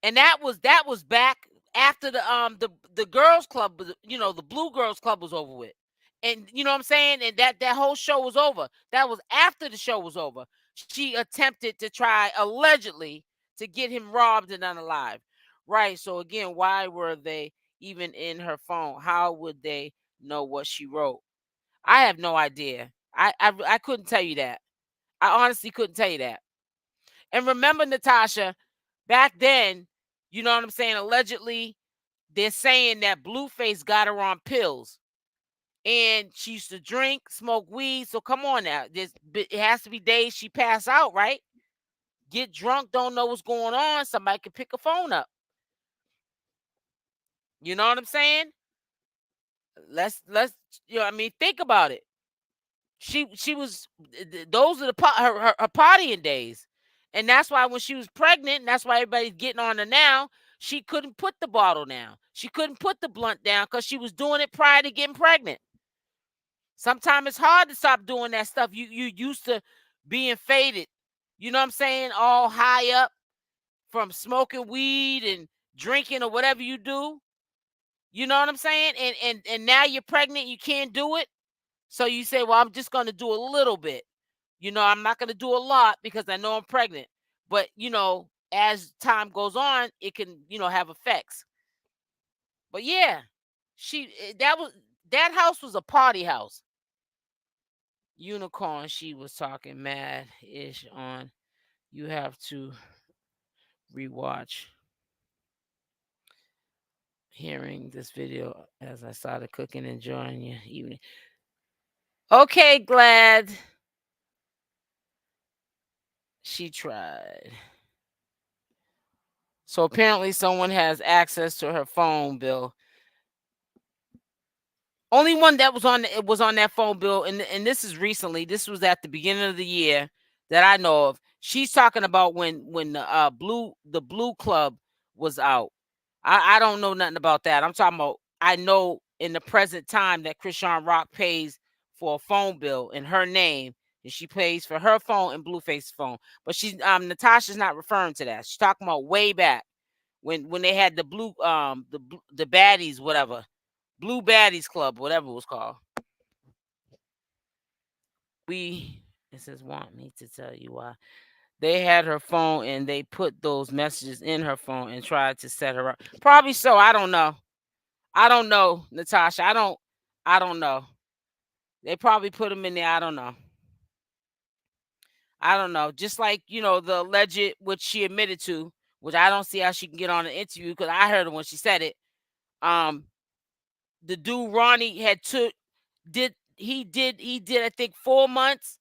And that was back after the girls club, the Blue Girls Club was over with. And you know what I'm saying? And that whole show was over. That was after the show was over. She attempted to try allegedly to get him robbed and unalive. Right. So again, why were they even in her phone? How would they know what she wrote? I have no idea. I couldn't tell you that. I honestly couldn't tell you that. And remember, Natasha, back then, you know what I'm saying? Allegedly, they're saying that Blueface got her on pills. And she used to drink, smoke weed. So come on now. It has to be days she pass out, right? Get drunk, don't know what's going on. Somebody can pick a phone up. You know what I'm saying? Let's think about it. She was those are her partying days. And that's why when she was pregnant, and that's why everybody's getting on her now, she couldn't put the bottle down. She couldn't put the blunt down because she was doing it prior to getting pregnant. Sometimes it's hard to stop doing that stuff. You used to being faded. You know what I'm saying? All high up from smoking weed and drinking or whatever you do. You know what I'm saying? And now you're pregnant, you can't do it. So you say, well, I'm just going to do a little bit. I'm not going to do a lot because I know I'm pregnant. But, as time goes on, it can, have effects. But yeah, that house was a party house. Unicorn, she was talking mad-ish on. You have to rewatch hearing this video as I started cooking and enjoying your evening. Okay, glad she tried. So apparently someone has access to her phone bill. Only one that was on that phone bill, and this is recently. This was at the beginning of the year that I know of. She's talking about when the Blue Club was out. I don't know nothing about that. I'm talking about I know in the present time that Chrisean Rock pays for a phone bill in her name, and she pays for her phone and Blueface's phone. But she's Natasha's not referring to that. She's talking about way back when they had the the baddies, whatever. Blue Baddies Club, whatever it was called. It says, want me to tell you why. They had her phone and they put those messages in her phone and tried to set her up. Probably so. I don't know. I don't know, Natasha. I don't know. They probably put them in there. I don't know. I don't know. Just like, the alleged, which she admitted to, which I don't see how she can get on an interview because I heard her when she said it. The dude Ronnie did I think 4 months.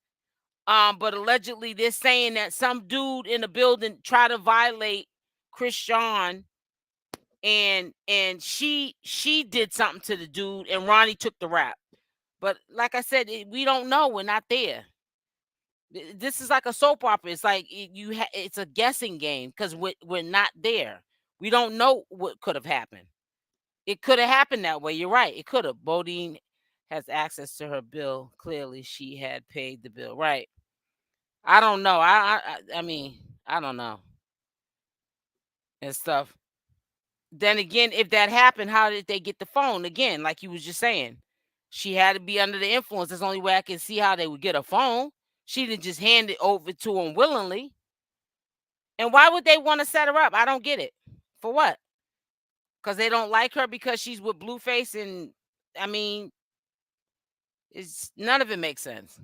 But allegedly they're saying that some dude in the building tried to violate Chrisean, and she did something to the dude, and Ronnie took the rap. But like I said, we don't know. We're not there. This is like a soap opera. It's like it's a guessing game because we're not there. We don't know what could have happened. It could have happened that way. You're right. It could have. Bodine has access to her bill. Clearly, she had paid the bill. Right. I don't know. I mean, I don't know. And stuff. Then again, if that happened, how did they get the phone? Again, like you was just saying. She had to be under the influence. That's the only way I can see how they would get a phone. She didn't just hand it over to them willingly. And why would they want to set her up? I don't get it. For what? Because they don't like her because she's with Blueface, and I mean, none of it makes sense.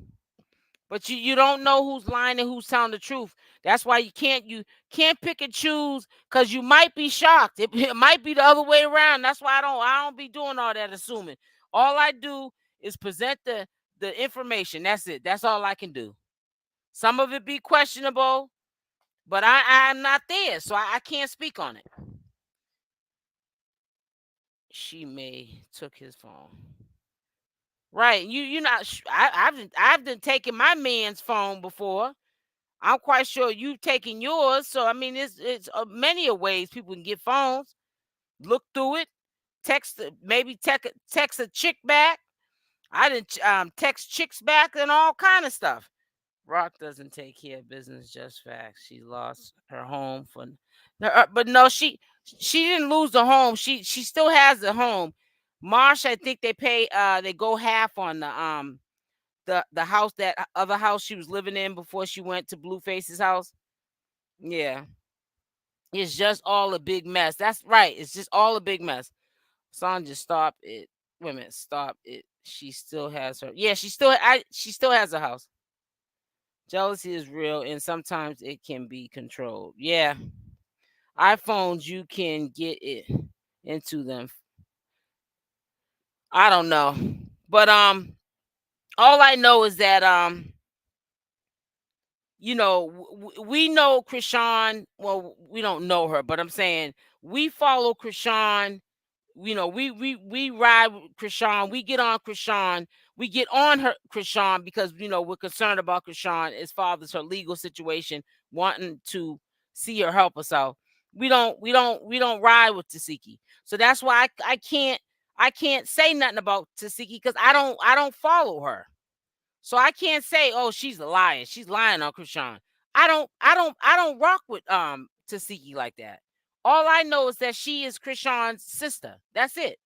But you don't know who's lying and who's telling the truth. That's why you can't pick and choose because you might be shocked. It might be the other way around. That's why I don't be doing all that assuming. All I do is present the information. That's it. That's all I can do. Some of it be questionable, but I'm not there, so I can't speak on it. She may took his phone. Right. You not I've been taking my man's phone before. I'm quite sure you've taken yours. So I mean, it's many ways people can get phones. Look through it. maybe text a chick back. I didn't text chicks back and all kind of stuff. Rock doesn't take care of business, just facts. She lost her home but no, she didn't lose the home. She still has the home. Marsh, I think they go half on the house, that other house she was living in before she went to Blueface's house. Yeah, it's just all a big mess. That's right. It's just all a big mess. Sanja, stop it. Wait a minute, stop it. She still has her. Yeah, she still has a house. Jealousy is real and sometimes it can be controlled. Yeah. iPhones, you can get it into them. I don't know. But all I know is that we know Chrisean. Well, we don't know her, but I'm saying we follow Chrisean. We ride with Chrisean. We get on Chrisean. We get on her Chrisean because we're concerned about Chrisean as far as her legal situation, wanting to see her help us out. We don't ride with Tasiki. So that's why I can't say nothing about Tasiki because I don't follow her. So I can't say, oh, she's a liar. She's lying on Chrisean. I don't rock with Tasiki like that. All I know is that she is Chrisean's sister. That's it.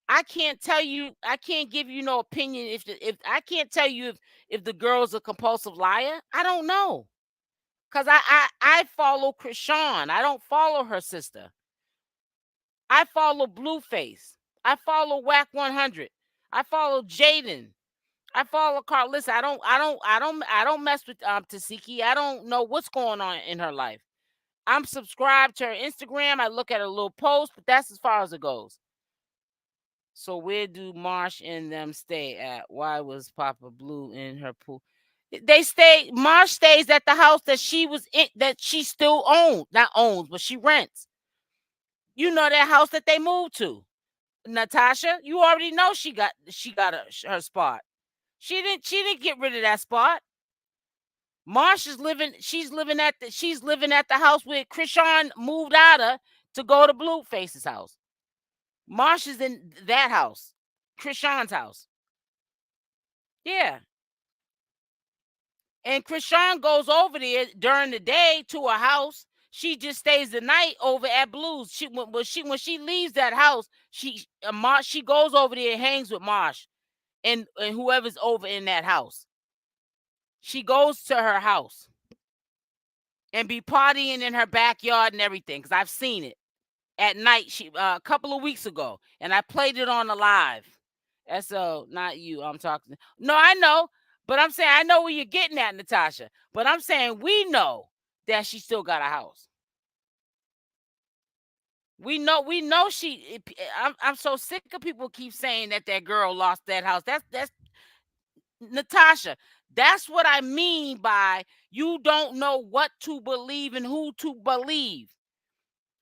I can't tell you. I can't give you no opinion if I can't tell you if the girl's a compulsive liar. I don't know because I follow Chrisean. I don't follow her sister. I follow Blueface. I follow Wack 100. I follow Jaidyn. I follow Carlissa. I don't mess with Tasiki. I don't know what's going on in her life. I'm subscribed to her Instagram. I look at her little post, but that's as far as it goes. So where do Marsh and them stay at? Why was Papa Blue in her pool? Marsh stays at the house that she was in, that she still owns. Not owns, but she rents. You know that house that they moved to. Natasha, you already know she got her spot. She didn't get rid of that spot. Marsh is living. She's living at the house where Chrisean moved out of to go to Blueface's house. Marsh is in that house, Chrisean's house. Yeah, and Chrisean goes over there during the day to her house. She just stays the night over at Blues. When she leaves that house, she goes over there and hangs with Marsh and whoever's over in that house. She goes to her house and be partying in her backyard and everything because I've seen it at night. A couple of weeks ago, and I played it on the live. So not you. I'm talking. No, I know, but I'm saying I know where you're getting at, Natasha. But I'm saying we know that she still got a house. We know she. I'm so sick of people keep saying that girl lost that house. That's Natasha. That's what I mean by you don't know what to believe and who to believe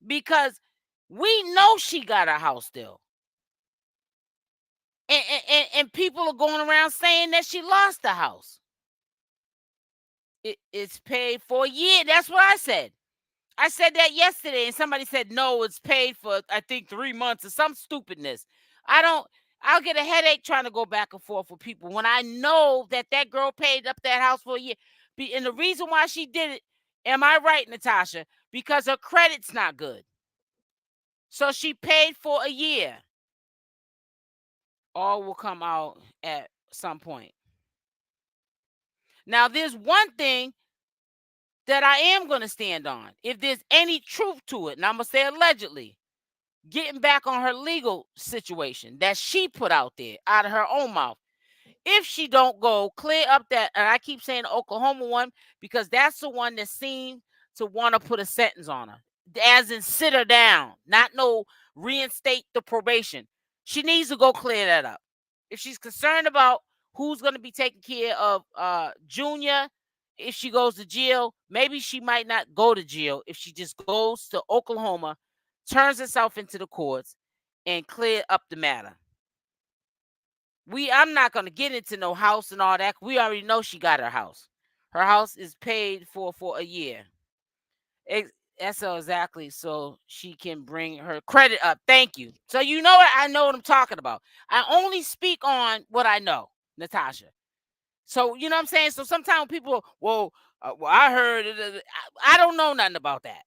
because we know she got a house still. And people are going around saying that she lost the house. It's paid for a year. That's what I said. I said that yesterday, and somebody said no, it's paid for I think 3 months or some stupidness. I'll get a headache trying to go back and forth with people when I know that girl paid up that house for a year. And the reason why she did it, am I right, Natasha? Because her credit's not good. So she paid for a year. All will come out at some point. Now, there's one thing that I am going to stand on. If there's any truth to it, and I'm going to say allegedly, getting back on her legal situation that she put out there out of her own mouth. If she don't go clear up that, and I keep saying the Oklahoma one because that's the one that seemed to want to put a sentence on her, as in sit her down, not no reinstate the probation. She needs to go clear that up. If she's concerned about who's going to be taking care of Junior, if she goes to jail, maybe she might not go to jail if she just goes to Oklahoma, turns herself into the courts, and clear up the matter. I'm not going to get into no house and all that. We already know she got her house. Her house is paid for a year. SL exactly, so she can bring her credit up. Thank you. So you know what? I know what I'm talking about. I only speak on what I know, Natasha. So you know what I'm saying? So sometimes people, well, I heard it. I don't know nothing about that.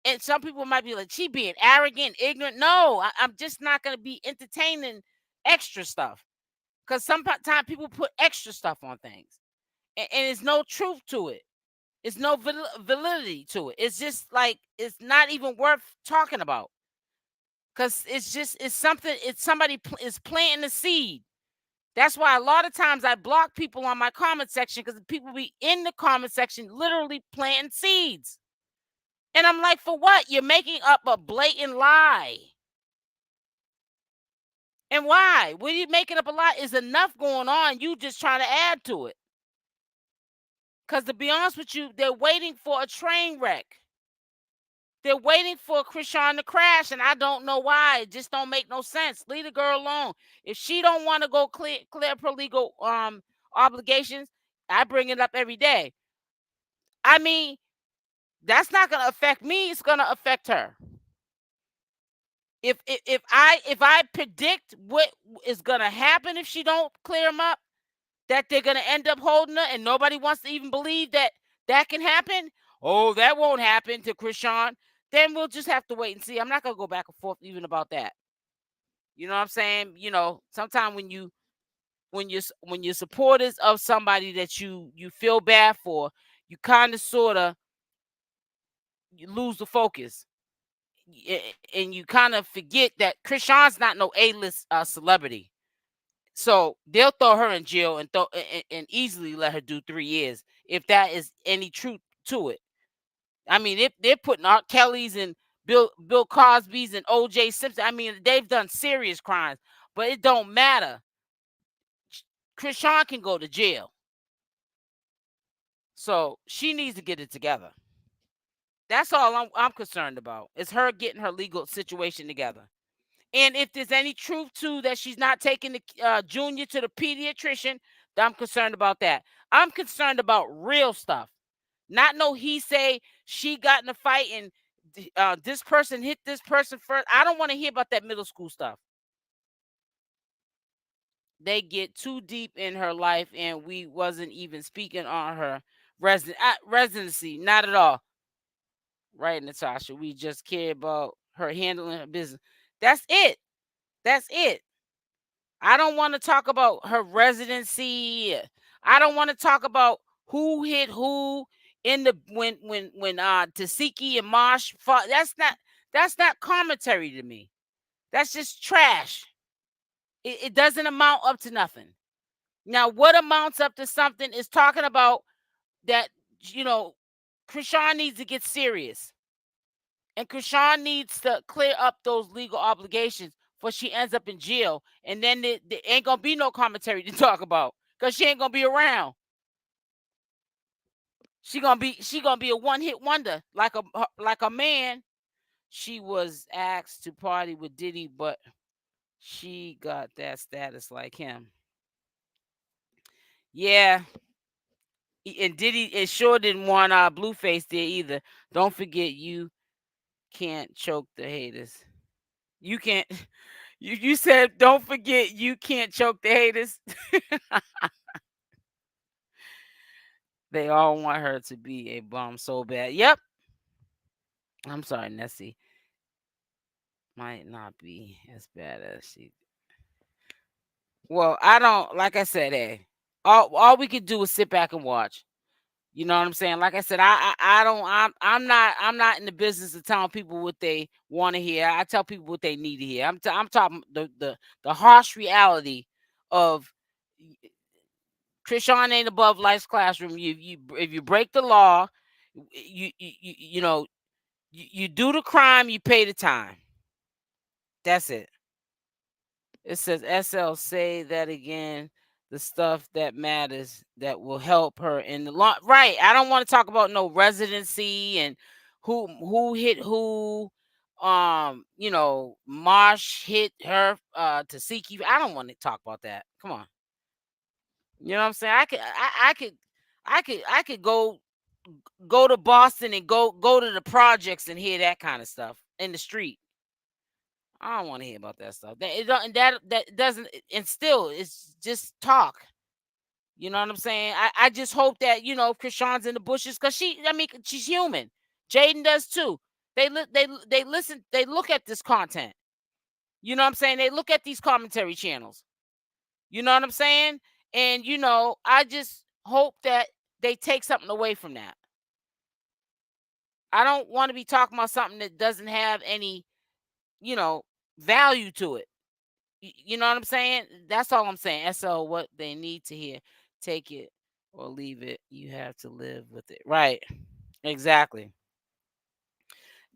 And some people might be like, she being arrogant, ignorant. No, I'm just not going to be entertaining extra stuff. Because sometimes people put extra stuff on things. And there's no truth to it. It's no validity to it. It's just like, it's not even worth talking about. Because it's something, it's somebody is planting a seed. That's why a lot of times I block people on my comment section, because people be in the comment section literally planting seeds. And I'm like, for what? You're making up a blatant lie. And why? When you making up a lie, is enough going on. You just trying to add to it. Because to be honest with you, they're waiting for a train wreck. They're waiting for Chrisean to crash, and I don't know why. It just don't make no sense. Leave the girl alone. If she don't want to go clear her legal obligations, I bring it up every day. I mean, that's not gonna affect me. It's gonna affect her. If I predict what is gonna happen if she don't clear them up, that they're gonna end up holding her, and nobody wants to even believe that can happen. Oh, that won't happen to Chrisean. Then we'll just have to wait and see. I'm not gonna go back and forth even about that. You know what I'm saying? You know, sometimes when you're supporters of somebody that you feel bad for, you kind of sort of you lose the focus. And you kind of forget that Chrisean's not no A-list celebrity. So they'll throw her in jail and easily let her do 3 years if that is any truth to it. I mean, they're putting R. Kelly's and Bill Cosby's and O.J. Simpson. I mean, they've done serious crimes, but it don't matter. Chrisean can go to jail. So she needs to get it together. That's all I'm concerned about. Is her getting her legal situation together. And if there's any truth to that she's not taking the junior to the pediatrician, I'm concerned about that. I'm concerned about real stuff. Not no he say she got in a fight and this person hit this person first. I don't want to hear about that middle school stuff. They get too deep in her life, and we wasn't even speaking on her residency. Not at all. Right, Natasha? We just care about her handling her business. That's it. That's it. I don't want to talk about her residency. I don't want to talk about who hit who in the when Tasiki and Marsh fought. That's not commentary to me. That's just trash. It doesn't amount up to nothing. Now, what amounts up to something is talking about that, Chrisean needs to get serious. And Chrisean needs to clear up those legal obligations before she ends up in jail. And then there ain't going to be no commentary to talk about because she ain't going to be around. She gonna be a one-hit wonder like a man. She was asked to party with Diddy, but she got that status like him. Yeah. And Diddy it sure didn't want Blueface there either. Don't forget you can't choke the haters. You can't you said don't forget you can't choke the haters. They all want her to be a bum so bad. Yep. I'm sorry, Nessie. Might not be as bad as she. Well, I don't like I said, hey. All we could do is sit back and watch. You know what I'm saying? Like I said, I don't I'm not in the business of telling people what they want to hear. I tell people what they need to hear. I'm talking the harsh reality of Chrisean ain't above life's classroom. You if you break the law, you do the crime, you pay the time. That's it. It says SL say that again. The stuff that matters that will help her in the long right. I don't want to talk about no residency and who hit who. Marsh hit her to seek you. I don't want to talk about that. Come on. You know what I'm saying? I could go go to Boston and go to the projects and hear that kind of stuff in the street. I don't want to hear about that stuff. That doesn't, and still it's just talk. You know what I'm saying? I just hope that, Chrisean's in the bushes, because she's human. Jaidyn does too. They listen, they look at this content. You know what I'm saying? They look at these commentary channels. You know what I'm saying? And I just hope that they take something away from that. I don't want to be talking about something that doesn't have any, value to it. You know what I'm saying? That's all I'm saying. So what they need to hear, take it or leave it. You have to live with it. Right. Exactly.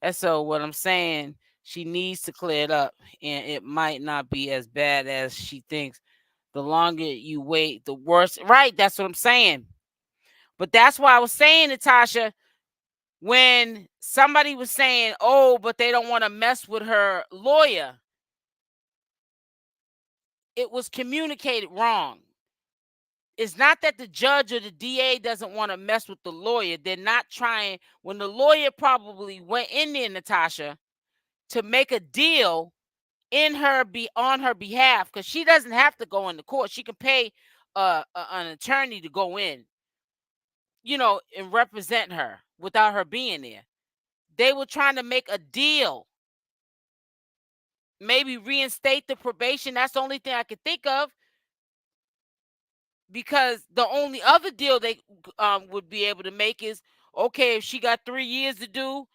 And so what I'm saying, she needs to clear it up, and it might not be as bad as she thinks. The longer you wait, the worse. Right. That's what I'm saying. But that's why I was saying, Natasha, when somebody was saying, oh, but they don't want to mess with her lawyer, it was communicated wrong. It's not that the judge or the DA doesn't want to mess with the lawyer. They're not trying. When the lawyer probably went in there, Natasha, to make a deal on her behalf, because she doesn't have to go into court. She can pay an attorney to go in, and represent her without her being there. They were trying to make a deal. Maybe reinstate the probation. That's the only thing I could think of. Because the only other deal they would be able to make is, okay, if she got 3 years to do,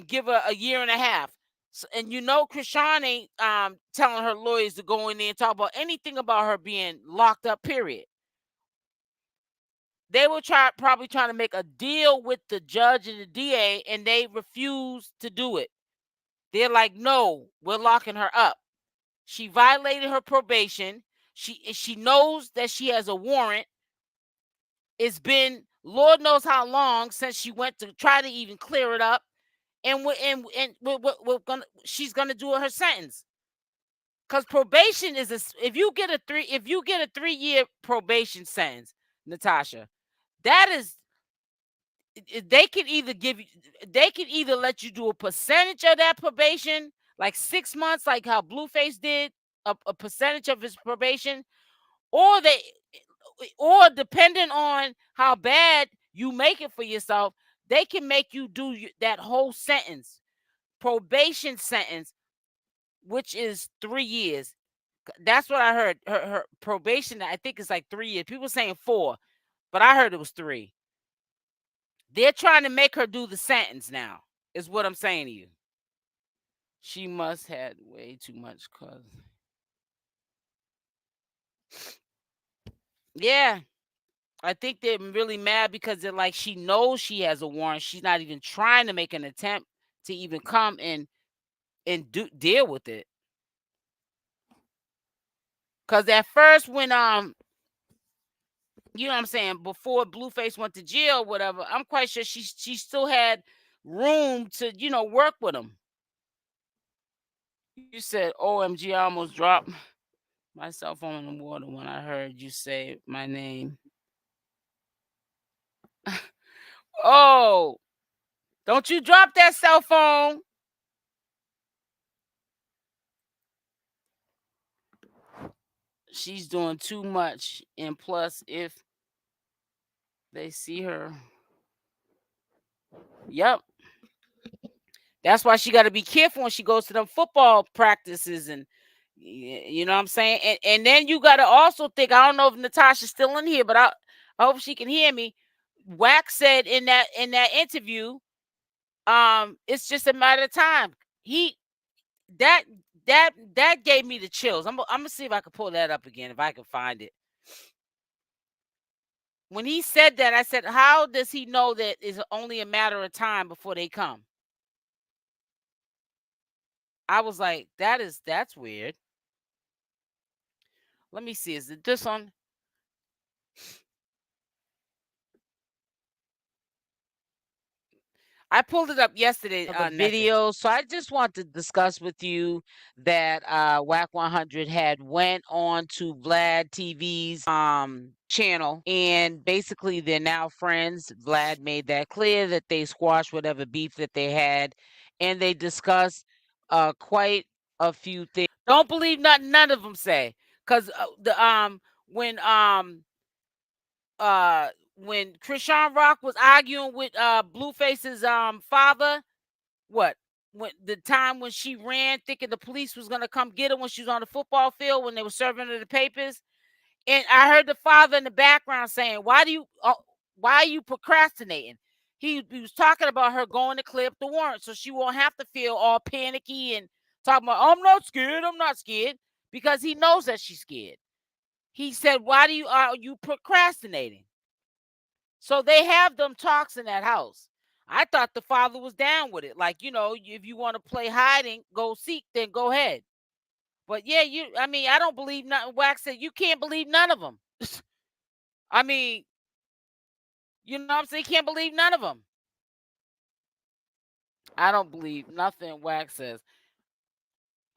give her a year and a half. So, and Chrisean ain't telling her lawyers to go in there and talk about anything about her being locked up, period. They were probably trying to make a deal with the judge and the DA, and they refused to do it. They're like, no, we're locking her up. She violated her probation. She knows that she has a warrant. It's been Lord knows how long since she went to try to even clear it up, and she's gonna do her sentence. Because probation is if you get a 3-year probation sentence, Natasha, that is, they can either let you do a percentage of that probation, like 6 months, like how Blueface did a percentage of his probation, or depending on how bad you make it for yourself, they can make you do that whole sentence, probation sentence, which is 3 years. That's what I heard. Her probation, I think, is like 3 years. People saying 4, but I heard it was 3. They're trying to make her do the sentence now, is what I'm saying to you. She must had way too much cause. Yeah. I think they're really mad because they're like, she knows she has a warrant. She's not even trying to make an attempt to even come and deal with it. Because at first, when you know what I'm saying, before Blueface went to jail, whatever, I'm quite sure she still had room to work with him. You said, "OMG, I almost dropped my cell phone in the water when I heard you say my name." Oh, don't you drop that cell phone. She's doing too much. And plus, if they see her, yep. That's why she got to be careful when she goes to them football practices, and you know what I'm saying? And then you got to also think, I don't know if Natasha's still in here, but I hope she can hear me. Wack said in that interview, it's just a matter of time. That gave me the chills. I'm gonna see if I can pull that up again, if I can find it. When he said that, I said, how does he know that it's only a matter of time before they come? I was like, that's weird. Let me see. Is it this one? I pulled it up yesterday on the video, so I just want to discuss with you that Wack 100 had went on to Vlad TV's channel, and basically they're now friends. Vlad made that clear that they squashed whatever beef that they had, and they discussed quite a few things. Don't believe nothing none of them say, because when when Chrisean Rock was arguing with Blueface's father, what? When the time when she ran thinking the police was gonna come get her when she was on the football field when they were serving her the papers, and I heard the father in the background saying, why are you procrastinating?" He was talking about her going to clear up the warrant so she won't have to feel all panicky and talking about, "I'm not scared, I'm not scared," because he knows that she's scared. He said, "Why are you procrastinating?" So they have them talks in that house. I thought the father was down with it. Like, if you want to play hiding, go seek, then go ahead. But yeah, I don't believe nothing. Wack said you can't believe none of them. I mean, you know what I'm saying? You can't believe none of them. I don't believe nothing Wack says.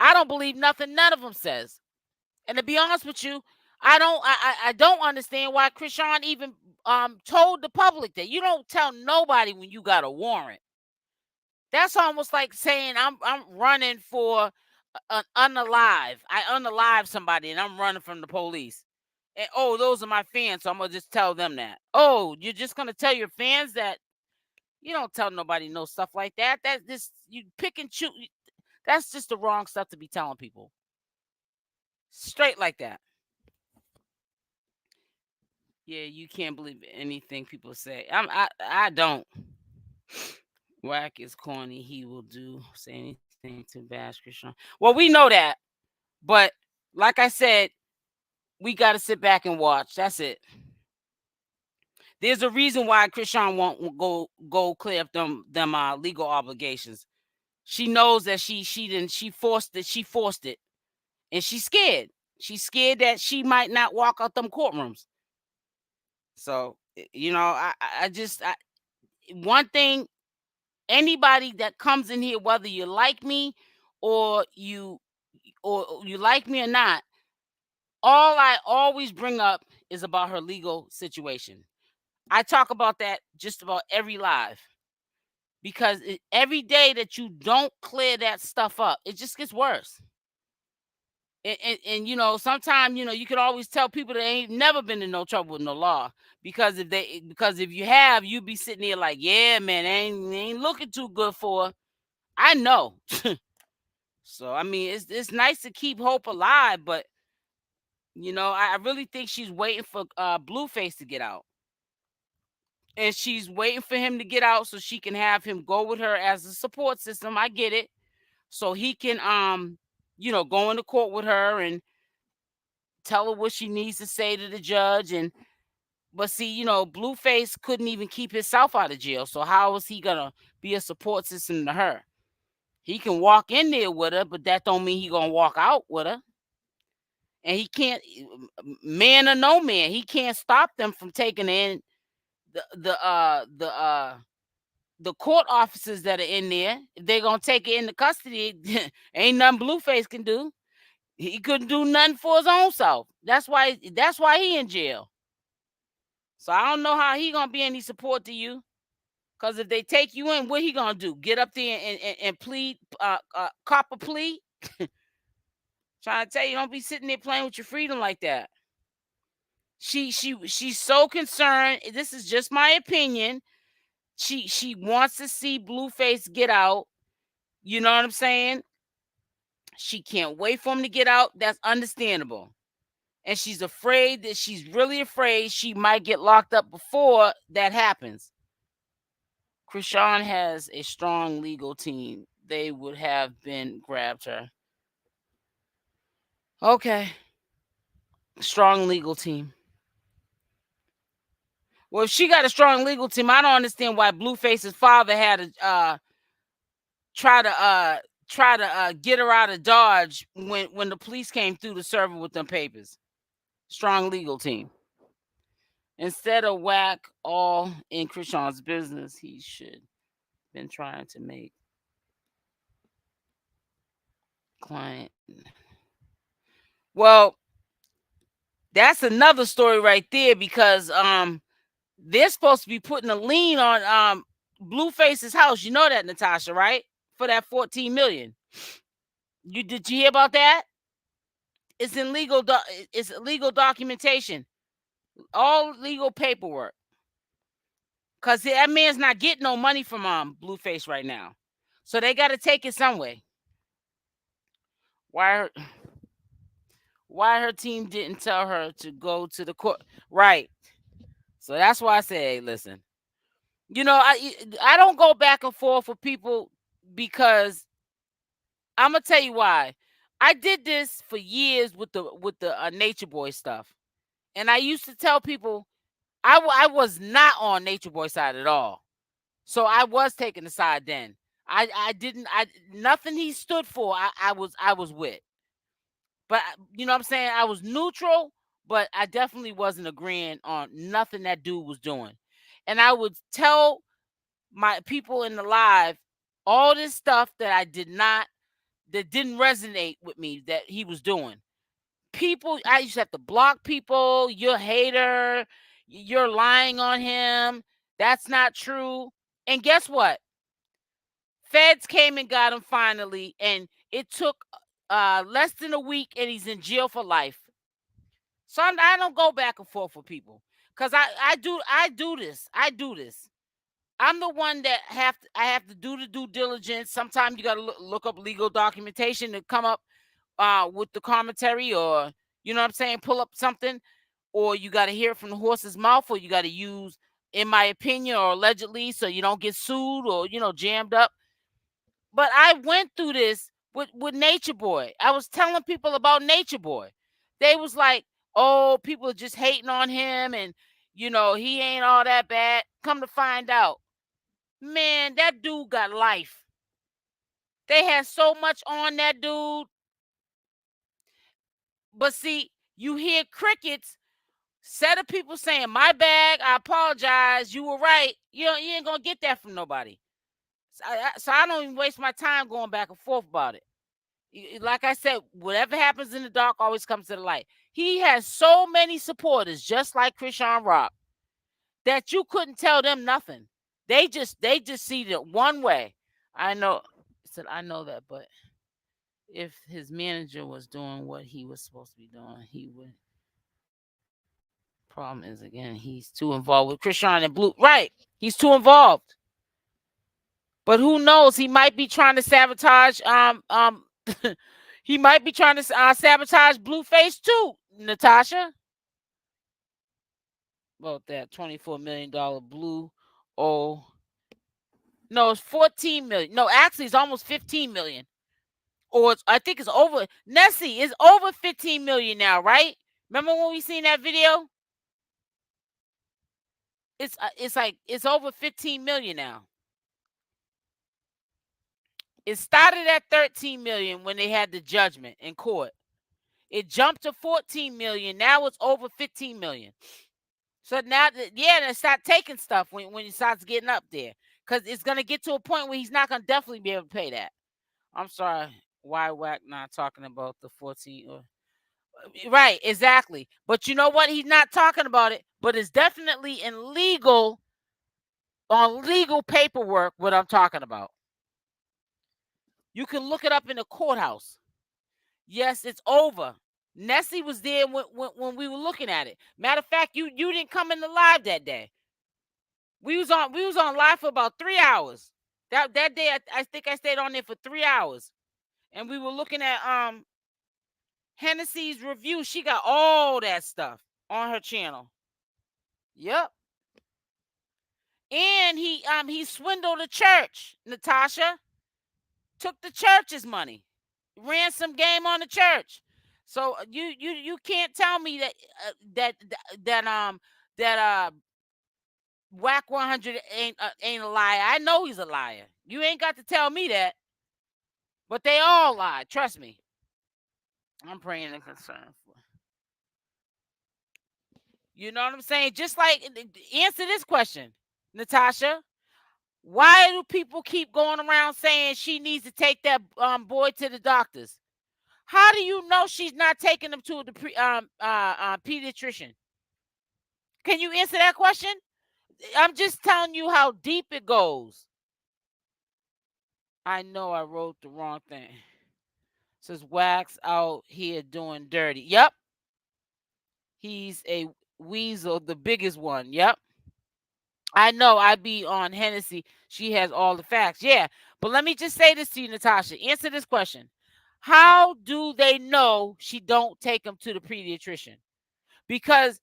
I don't believe nothing none of them says. And to be honest with you, I don't understand why Chrisean even told the public that. You don't tell nobody when you got a warrant. That's almost like saying I'm running for an unalive. I unalive somebody and I'm running from the police. And oh, those are my fans, so I'm gonna just tell them that. Oh, you're just gonna tell your fans that? You don't tell nobody no stuff like that. That this you pick and choose. That's just the wrong stuff to be telling people. Straight like that. Yeah, you can't believe anything people say. I don't. Wack is corny. He will say anything to bash Chrisean. Well, we know that, but like I said, we got to sit back and watch. That's it. There's a reason why Chrisean won't go clear up them legal obligations. She knows that she forced it. She forced it, and she's scared. She's scared that she might not walk out them courtrooms. So one thing, anybody that comes in here, whether you like me or you like me or not, all I always bring up is about her legal situation. I talk about that just about every live because every day that you don't clear that stuff up, it just gets worse. And sometimes you can always tell people that ain't never been in no trouble with no law because if you have, you be sitting there like, yeah, man, ain't looking too good for her. I know. So I mean, it's nice to keep hope alive, but I really think she's waiting for Blueface to get out. And she's waiting for him to get out so she can have him go with her as a support system. I get it. So he can go into court with her and tell her what she needs to say to the judge. But see, Blueface couldn't even keep himself out of jail. So how is he gonna be a support system to her? He can walk in there with her, but that don't mean he gonna walk out with her. And he can't, man or no man, he can't stop them from taking in the court officers that are in there. If they're gonna take it into custody, ain't nothing Blueface can do. He couldn't do nothing for his own self. That's why he in jail. So I don't know how he gonna be any support to you. Cause if they take you in, what he gonna do? Get up there and plead, cop a plea? Trying to tell you, don't be sitting there playing with your freedom like that. She's so concerned. This is just my opinion. She wants to see Blueface get out. You know what I'm saying? She can't wait for him to get out. That's understandable. And she's really afraid she might get locked up before that happens. Chrisean has a strong legal team. They would have been grabbed her. Okay. Strong legal team. Well, if she got a strong legal team, I don't understand why Blueface's father had to try to get her out of Dodge when the police came through to serve her with them papers. Strong legal team. Instead of Wack all in Chrisean's business, he should been trying to make client. Well, that's another story right there because they're supposed to be putting a lien on Blueface's house. You know that, Natasha, right? For that 14 million. Did you hear about that? It's in it's legal documentation. All legal paperwork. Cause that man's not getting no money from Blueface right now. So they gotta take it some way. Why her team didn't tell her to go to the court. Right. So that's why I say, hey, listen. You know, I don't go back and forth with people because I'm gonna tell you why. I did this for years with the Nature Boy stuff, and I used to tell people I was not on Nature Boy side at all. So I was taking the side then. I didn't nothing he stood for. I was with, but you know what I'm saying. I was neutral, but I definitely wasn't agreeing on nothing that dude was doing, and I would tell my people in the live all this stuff that didn't resonate with me that he was doing. People, I used to have to block people. You're a hater. You're lying on him. That's not true. And guess what? Feds came and got him finally, and it took less than a week, and he's in jail for life. So I don't go back and forth with people because I do this. I do this. I'm the one that I have to do the due diligence. Sometimes you got to look up legal documentation to come up with the commentary, or you know what I'm saying, pull up something, or you got to hear it from the horse's mouth, or you got to use, in my opinion, or allegedly, so you don't get sued or jammed up. But I went through this with Nature Boy. I was telling people about Nature Boy. They was like, "Oh, people are just hating on him, and he ain't all that bad." Come to find out, man, that dude got life. They had so much on that dude. But see, you hear crickets, set of people saying, "My bad, I apologize, you were right." You ain't gonna get that from nobody. So I don't even waste my time going back and forth about it. Like I said, whatever happens in the dark always comes to the light. He has so many supporters, just like Chrisean Rock, that you couldn't tell them nothing. They just see it one way. I know. I know that, but if his manager was doing what he was supposed to be doing, he would. Problem is, again, he's too involved with Chrisean and Blue. Right, he's too involved. But who knows? He might be trying to sabotage. He might be trying to sabotage Blueface too, Natasha. About that $24 million Blue. Oh, no, it's 14 million. No, actually, it's almost 15 million. Or I think it's over. Nessie is over 15 million now, right? Remember when we seen that video? It's like it's over 15 million now. It started at 13 million when they had the judgment in court. It jumped to 14 million. Now it's over 15 million. So now, they start taking stuff when he starts getting up there, because it's gonna get to a point where he's not gonna definitely be able to pay that. I'm sorry, why Wack not talking about the 14? Right, exactly. But you know what? He's not talking about it, but it's definitely in legal paperwork what I'm talking about. You can look it up in the courthouse. Yes, it's over. Nessie was there when we were looking at it. Matter of fact, you didn't come in the live that day. We was on live for about 3 hours. That day, I think I stayed on there for 3 hours, and we were looking at Hennessy's review. She got all that stuff on her channel. Yep. And he swindled the church. Natasha took the church's money, ran some game on the church. So you can't tell me that Wack 100 ain't a liar. I know he's a liar. You ain't got to tell me that. But they all lie. Trust me. I'm praying and concerned for. You know what I'm saying? Just like, answer this question, Natasha. Why do people keep going around saying she needs to take that boy to the doctors? How do you know she's not taking them to the pediatrician? Can you answer that question? I'm just telling you how deep it goes. I know I wrote the wrong thing. Says Wax out here doing dirty. Yep. He's a weasel, the biggest one. Yep. I know I be on Hennessy. She has all the facts. Yeah. But let me just say this to you, Natasha. Answer this question. How do they know she don't take them to the pediatrician? Because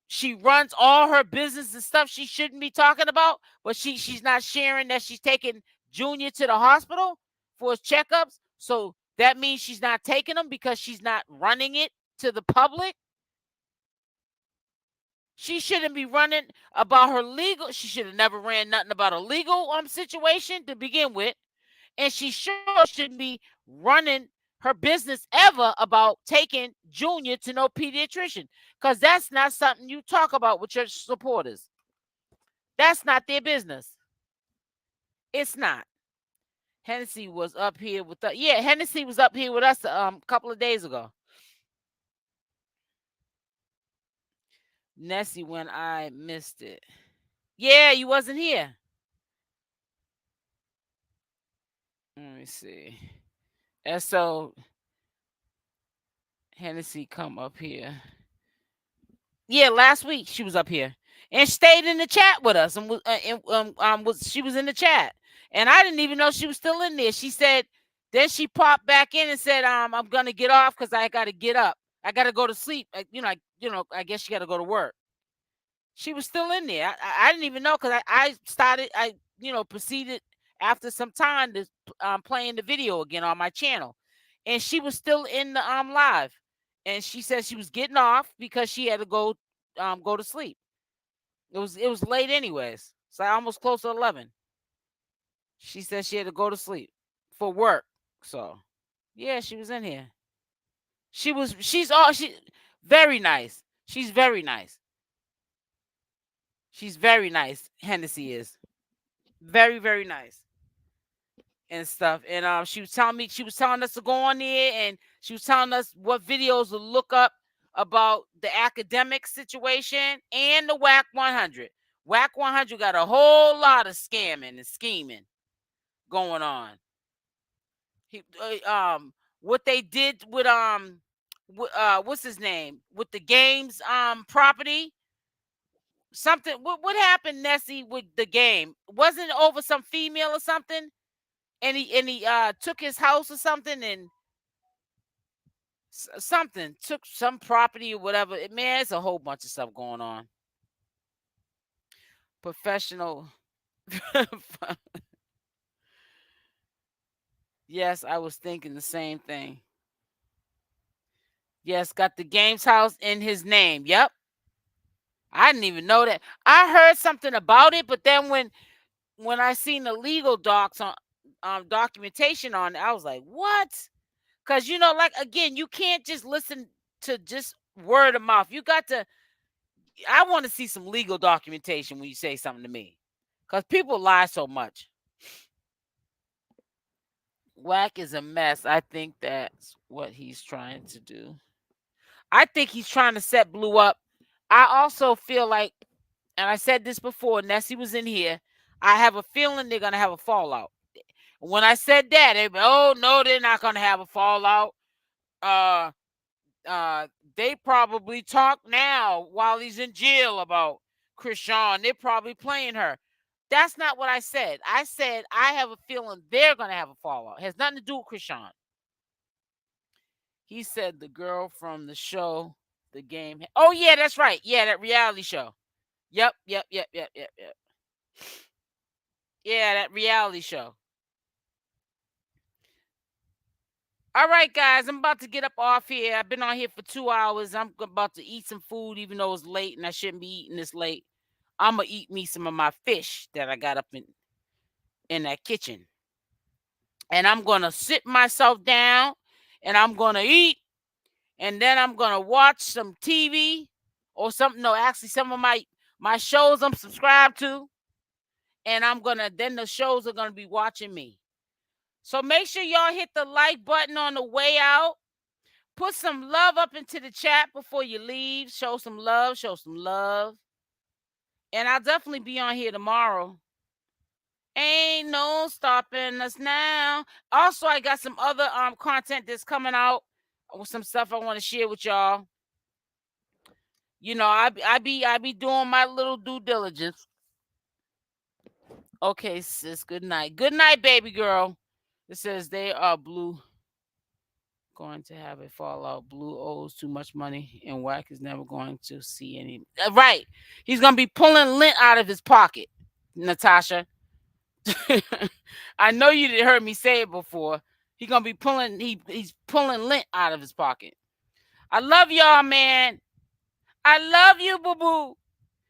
she runs all her business and stuff she shouldn't be talking about, but she's not sharing that she's taking Junior to the hospital for his checkups. So that means she's not taking him because she's not running it to the public. She shouldn't be running about her legal. She should have never ran nothing about a legal situation to begin with. And she sure shouldn't be running her business ever about taking Junior to no pediatrician, because that's not something you talk about with your supporters. That's not their business. It's not. Hennessy was up here with us. Yeah, Hennessy was up here with us a couple of days ago. Nessie, when I missed it. Yeah, you wasn't here. Let me see. And so Hennessy come up here. Yeah, last week she was up here and stayed in the chat with us, and she was in the chat, and I didn't even know she was still in there. She said, then she popped back in and said, I'm gonna get off because I gotta get up. I gotta go to sleep. I guess she gotta go to work. She was still in there. I didn't even know because I started. Proceeded after some time to playing the video again on my channel, and she was still in the live. And she said she was getting off because she had to go to sleep. It was late anyways. It's like almost close to 11. She said she had to go to sleep for work. So yeah, she was in here. She's very nice. She's very nice. She's very nice. Hennessy is very, very nice and stuff. And she was telling us to go on there, and she was telling us what videos to look up about the academic situation and the Wack 100. Wack 100 got a whole lot of scamming and scheming going on. What they did with what's his name, with the games property. Something. What happened, Nessie, with the game? Wasn't it over some female or something? And he took his house or something, and something took some property or whatever. Man, it's a whole bunch of stuff going on. Professional. Yes, I was thinking the same thing. Yes, got the games house in his name. Yep. I didn't even know that. I heard something about it, but then when I seen the legal docs on documentation on it, I was like, what? Because like, again, you can't just listen to just word of mouth. You got to. I want to see some legal documentation when you say something to me, because people lie so much. Wack is a mess. I think that's what he's trying to do. I think he's trying to set Blue up. I also feel like, and I said this before, Nessie was in here, I have a feeling they're going to have a fallout. When I said that, they oh, no, they're not going to have a fallout. They probably talk now while he's in jail about Chrisean. They're probably playing her. That's not what I said. I said I have a feeling they're going to have a fallout. It has nothing to do with Chrisean. He said the girl from the show, the game. Oh, yeah, that's right. Yeah, that reality show. Yep. Yeah, that reality show. All right, guys, I'm about to get up off here. I've been on here for 2 hours. I'm about to eat some food, even though it's late and I shouldn't be eating this late. I'm going to eat me some of my fish that I got up in that kitchen. And I'm going to sit myself down and I'm going to eat. And then I'm going to watch some TV or something. No, actually, some of my shows I'm subscribed to. And then the shows are going to be watching me. So make sure y'all hit the like button on the way out. Put some love up into the chat before you leave. Show some love. Show some love. And I'll definitely be on here tomorrow. Ain't no stopping us now. Also, I got some other content that's coming out with some stuff I want to share with y'all. You know, I be doing my little due diligence. Okay, sis. Good night. Good night, baby girl. It says they are blue. Going to have a fallout. Blue owes too much money, and Wack is never going to see any. Right. He's gonna be pulling lint out of his pocket, Natasha. I know you didn't heard me say it before. He's gonna be pulling. He's pulling lint out of his pocket. I love y'all, man. I love you, boo boo.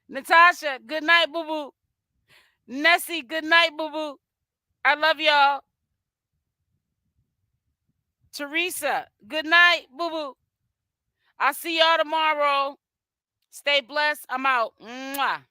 Natasha, good night, boo boo. Nessie, good night, boo boo. I love y'all. Teresa, good night, boo boo. I'll see y'all tomorrow. Stay blessed. I'm out. Mwah.